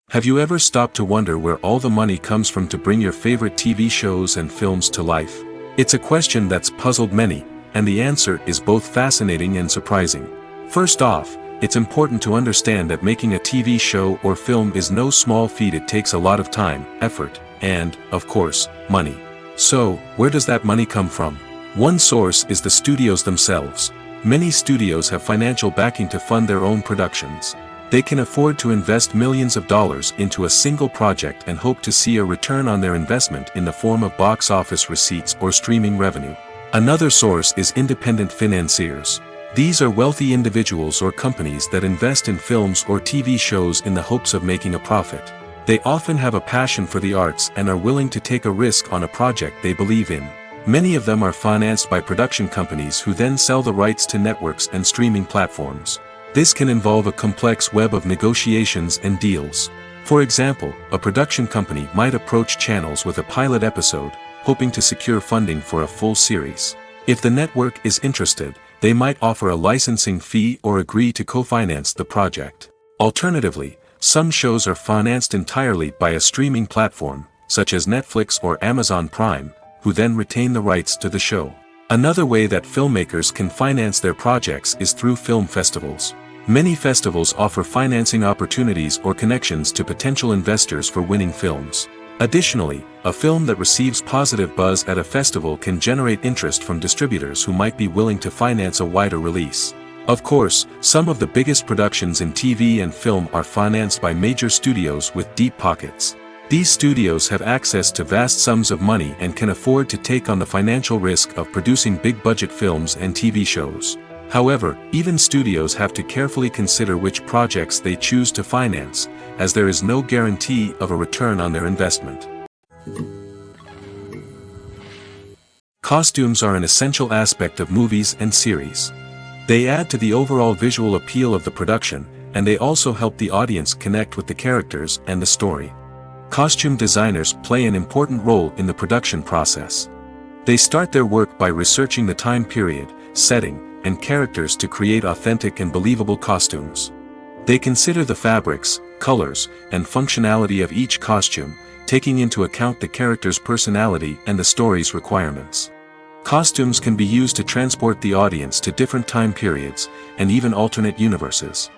Have you ever stopped to wonder where all the money comes from to bring your favorite TV shows and films to life? It's a question that's puzzled many, and the answer is both fascinating and surprising. First off, it's important to understand that making a TV show or film is no small feat. It takes a lot of time, effort, and, of course, money. So, where does that money come from? One source is the studios themselves. Many studios have financial backing to fund their own productions. They can afford to invest millions of dollars into a single project and hope to see a return on their investment in the form of box office receipts or streaming revenue. Another source is independent financiers. These are wealthy individuals or companies that invest in films or TV shows in the hopes of making a profit. They often have a passion for the arts and are willing to take a risk on a project they believe in. Many of them are financed by production companies who then sell the rights to networks and streaming platforms. This can involve a complex web of negotiations and deals. For example, a production company might approach channels with a pilot episode, hoping to secure funding for a full series. If the network is interested, they might offer a licensing fee or agree to co-finance the project. Alternatively, some shows are financed entirely by a streaming platform, such as Netflix or Amazon Prime, who then retain the rights to the show. Another way that filmmakers can finance their projects is through film festivals. Many festivals offer financing opportunities or connections to potential investors for winning films. Additionally, a film that receives positive buzz at a festival can generate interest from distributors who might be willing to finance a wider release. Of course, some of the biggest productions in TV and film are financed by major studios with deep pockets. These studios have access to vast sums of money and can afford to take on the financial risk of producing big-budget films and TV shows. However, even studios have to carefully consider which projects they choose to finance, as there is no guarantee of a return on their investment. Costumes are an essential aspect of movies and series. They add to the overall visual appeal of the production, and they also help the audience connect with the characters and the story. Costume designers play an important role in the production process. They start their work by researching the time period, setting, and characters to create authentic and believable costumes. They consider the fabrics, colors, and functionality of each costume, taking into account the character's personality and the story's requirements. Costumes can be used to transport the audience to different time periods, and even alternate universes.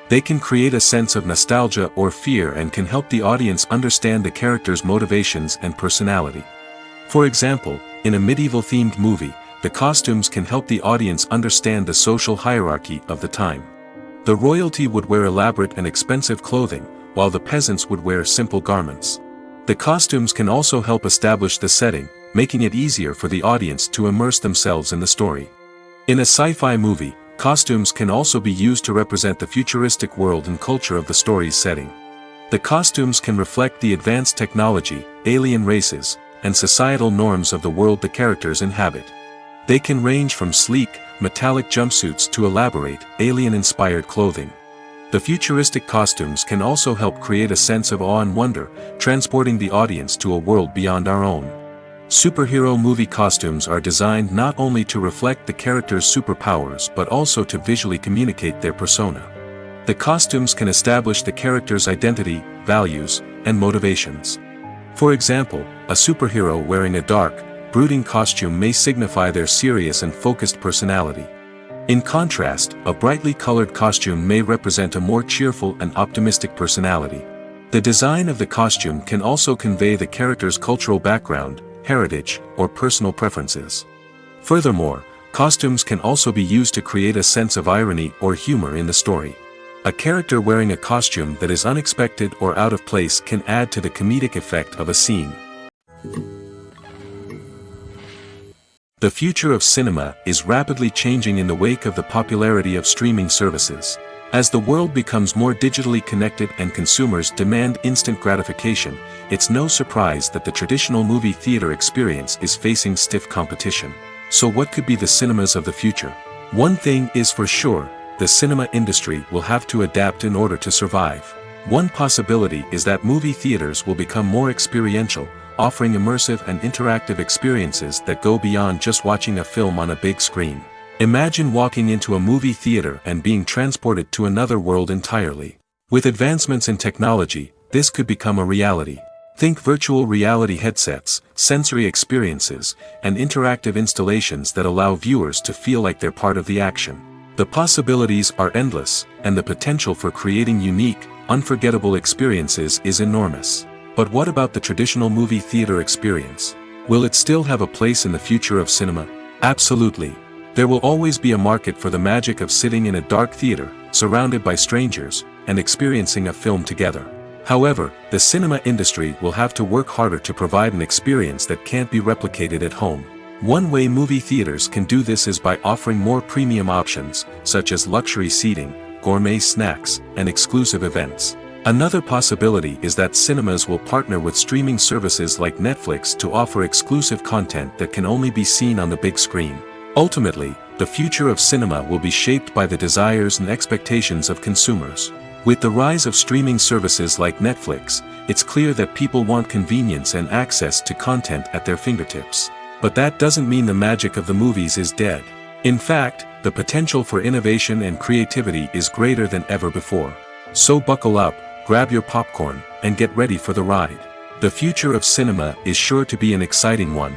They can create a sense of nostalgia or fear and can help the audience understand the character's motivations and personality. For example, in a medieval-themed movie, the costumes can help the audience understand the social hierarchy of the time. The royalty would wear elaborate and expensive clothing, while the peasants would wear simple garments. The costumes can also help establish the setting, making it easier for the audience to immerse themselves in the story. In a sci-fi movie, costumes can also be used to represent the futuristic world and culture of the story's setting. The costumes can reflect the advanced technology, alien races, and societal norms of the world the characters inhabit. They can range from sleek, metallic jumpsuits to elaborate, alien-inspired clothing. The futuristic costumes can also help create a sense of awe and wonder, transporting the audience to a world beyond our own. Superhero movie costumes are designed not only to reflect the character's superpowers but also to visually communicate their persona. The costumes can establish the character's identity, values, and motivations. For example, a superhero wearing a dark, brooding costume may signify their serious and focused personality. In contrast, a brightly colored costume may represent a more cheerful and optimistic personality. The design of the costume can also convey the character's cultural background, heritage, or personal preferences. Furthermore, costumes can also be used to create a sense of irony or humor in the story. A character wearing a costume that is unexpected or out of place can add to the comedic effect of a scene. The future of cinema is rapidly changing in the wake of the popularity of streaming services. As the world becomes more digitally connected and consumers demand instant gratification, it's no surprise that the traditional movie theater experience is facing stiff competition. So what could be the cinemas of the future? One thing is for sure, the cinema industry will have to adapt in order to survive. One possibility is that movie theaters will become more experiential, offering immersive and interactive experiences that go beyond just watching a film on a big screen. Imagine walking into a movie theater and being transported to another world entirely. With advancements in technology, this could become a reality. Think virtual reality headsets, sensory experiences, and interactive installations that allow viewers to feel like they're part of the action. The possibilities are endless, and the potential for creating unique, unforgettable experiences is enormous. But what about the traditional movie theater experience? Will it still have a place in the future of cinema? Absolutely. There will always be a market for the magic of sitting in a dark theater, surrounded by strangers, and experiencing a film together. However, the cinema industry will have to work harder to provide an experience that can't be replicated at home. One way movie theaters can do this is by offering more premium options, such as luxury seating, gourmet snacks, and exclusive events. Another possibility is that cinemas will partner with streaming services like Netflix to offer exclusive content that can only be seen on the big screen. Ultimately, the future of cinema will be shaped by the desires and expectations of consumers. With the rise of streaming services like Netflix, it's clear that people want convenience and access to content at their fingertips. But that doesn't mean the magic of the movies is dead. In fact, the potential for innovation and creativity is greater than ever before. So buckle up, grab your popcorn, and get ready for the ride. The future of cinema is sure to be an exciting one.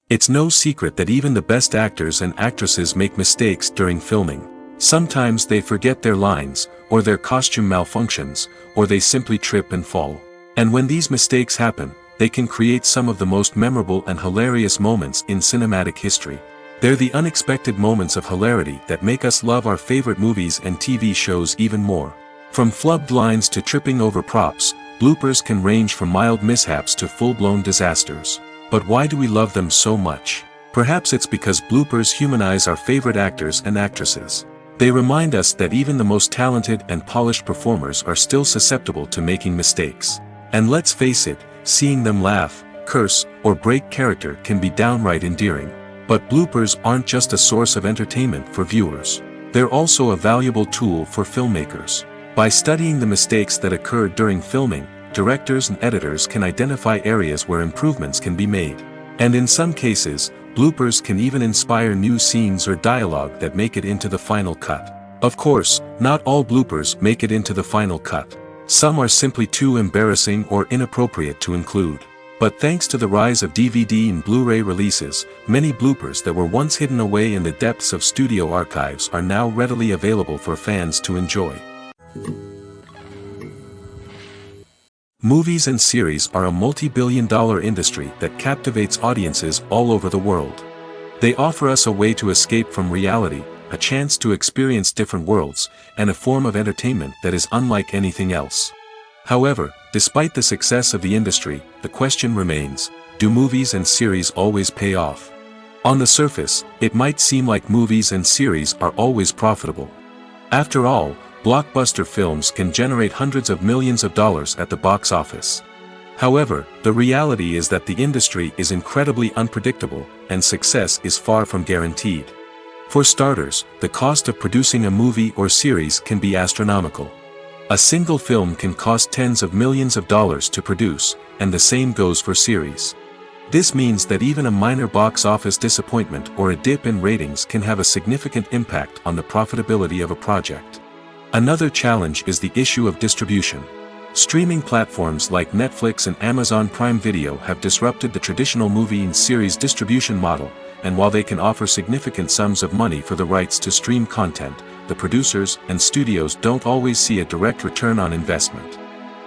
It's no secret that even the best actors and actresses make mistakes during filming. Sometimes they forget their lines, or their costume malfunctions, or they simply trip and fall. And when these mistakes happen, they can create some of the most memorable and hilarious moments in cinematic history. They're the unexpected moments of hilarity that make us love our favorite movies and TV shows even more. From flubbed lines to tripping over props, bloopers can range from mild mishaps to full-blown disasters. But why do we love them so much? Perhaps it's because bloopers humanize our favorite actors and actresses. They remind us that even the most talented and polished performers are still susceptible to making mistakes. And let's face it, seeing them laugh, curse, or break character can be downright endearing. But bloopers aren't just a source of entertainment for viewers. They're also a valuable tool for filmmakers. By studying the mistakes that occurred during filming, directors and editors can identify areas where improvements can be made. And in some cases, bloopers can even inspire new scenes or dialogue that make it into the final cut. Of course, not all bloopers make it into the final cut. Some are simply too embarrassing or inappropriate to include. But thanks to the rise of DVD and Blu-ray releases, many bloopers that were once hidden away in the depths of studio archives are now readily available for fans to enjoy. Movies and series are a multi-billion-dollar industry that captivates audiences all over the world. They offer us a way to escape from reality, a chance to experience different worlds, and a form of entertainment that is unlike anything else. However, despite the success of the industry, the question remains, do movies and series always pay off? On the surface, it might seem like movies and series are always profitable. After all, blockbuster films can generate hundreds of millions of dollars at the box office. However, the reality is that the industry is incredibly unpredictable, and success is far from guaranteed. For starters, the cost of producing a movie or series can be astronomical. A single film can cost tens of millions of dollars to produce, and the same goes for series. This means that even a minor box office disappointment or a dip in ratings can have a significant impact on the profitability of a project. Another challenge is the issue of distribution. Streaming platforms like Netflix and Amazon Prime Video have disrupted the traditional movie and series distribution model, and while they can offer significant sums of money for the rights to stream content, the producers and studios don't always see a direct return on investment.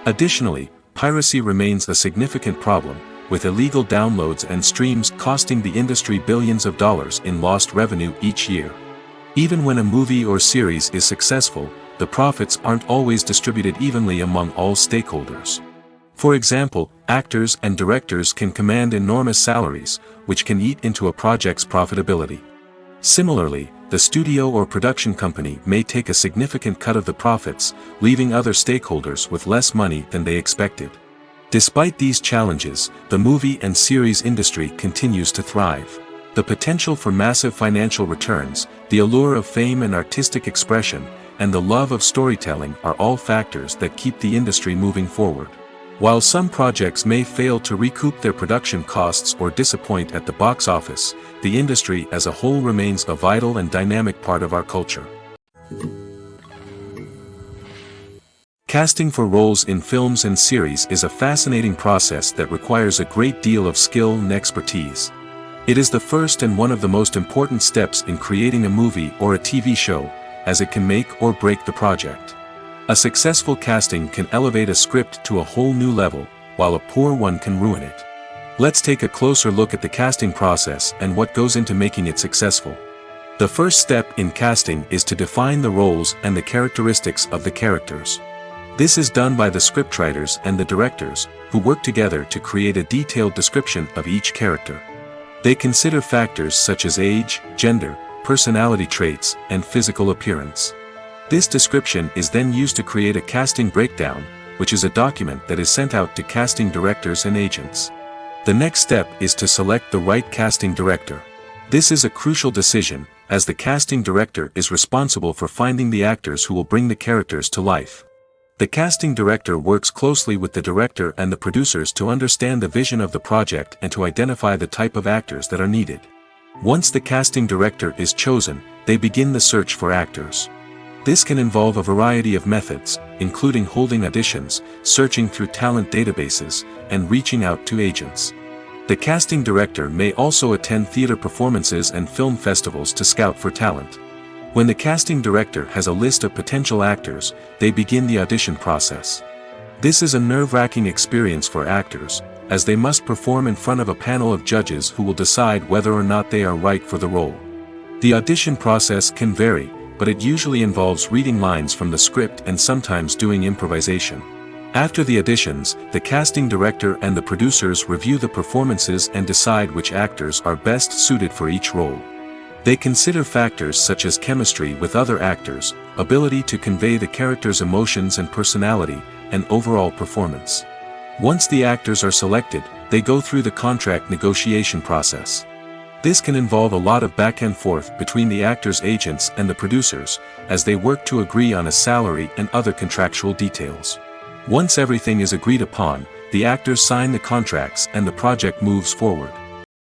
Additionally, piracy remains a significant problem, with illegal downloads and streams costing the industry billions of dollars in lost revenue each year. Even when a movie or series is successful, the profits aren't always distributed evenly among all stakeholders. For example, actors and directors can command enormous salaries, which can eat into a project's profitability. Similarly, the studio or production company may take a significant cut of the profits, leaving other stakeholders with less money than they expected. Despite these challenges, the movie and series industry continues to thrive. The potential for massive financial returns, the allure of fame and artistic expression, and the love of storytelling are all factors that keep the industry moving forward. While some projects may fail to recoup their production costs or disappoint at the box office, the industry as a whole remains a vital and dynamic part of our culture. Casting for roles in films and series is a fascinating process that requires a great deal of skill and expertise. It is the first and one of the most important steps in creating a movie or a TV show, as it can make or break the project. A successful casting can elevate a script to a whole new level, while a poor one can ruin it. Let's take a closer look at the casting process and what goes into making it successful. The first step in casting is to define the roles and the characteristics of the characters. This is done by the scriptwriters and the directors, who work together to create a detailed description of each character. They consider factors such as age, gender, personality traits, and physical appearance. This description is then used to create a casting breakdown, which is a document that is sent out to casting directors and agents. The next step is to select the right casting director. This is a crucial decision, as the casting director is responsible for finding the actors who will bring the characters to life. The casting director works closely with the director and the producers to understand the vision of the project and to identify the type of actors that are needed. Once the casting director is chosen, they begin the search for actors. This can involve a variety of methods, including holding auditions, searching through talent databases, and reaching out to agents. The casting director may also attend theater performances and film festivals to scout for talent. When the casting director has a list of potential actors, they begin the audition process. This is a nerve-wracking experience for actors, as they must perform in front of a panel of judges who will decide whether or not they are right for the role. The audition process can vary, but it usually involves reading lines from the script and sometimes doing improvisation. After the auditions, the casting director and the producers review the performances and decide which actors are best suited for each role. They consider factors such as chemistry with other actors, ability to convey the character's emotions and personality, and overall performance. Once the actors are selected, they go through the contract negotiation process. This can involve a lot of back and forth between the actors' agents and the producers, as they work to agree on a salary and other contractual details. Once everything is agreed upon, the actors sign the contracts and the project moves forward.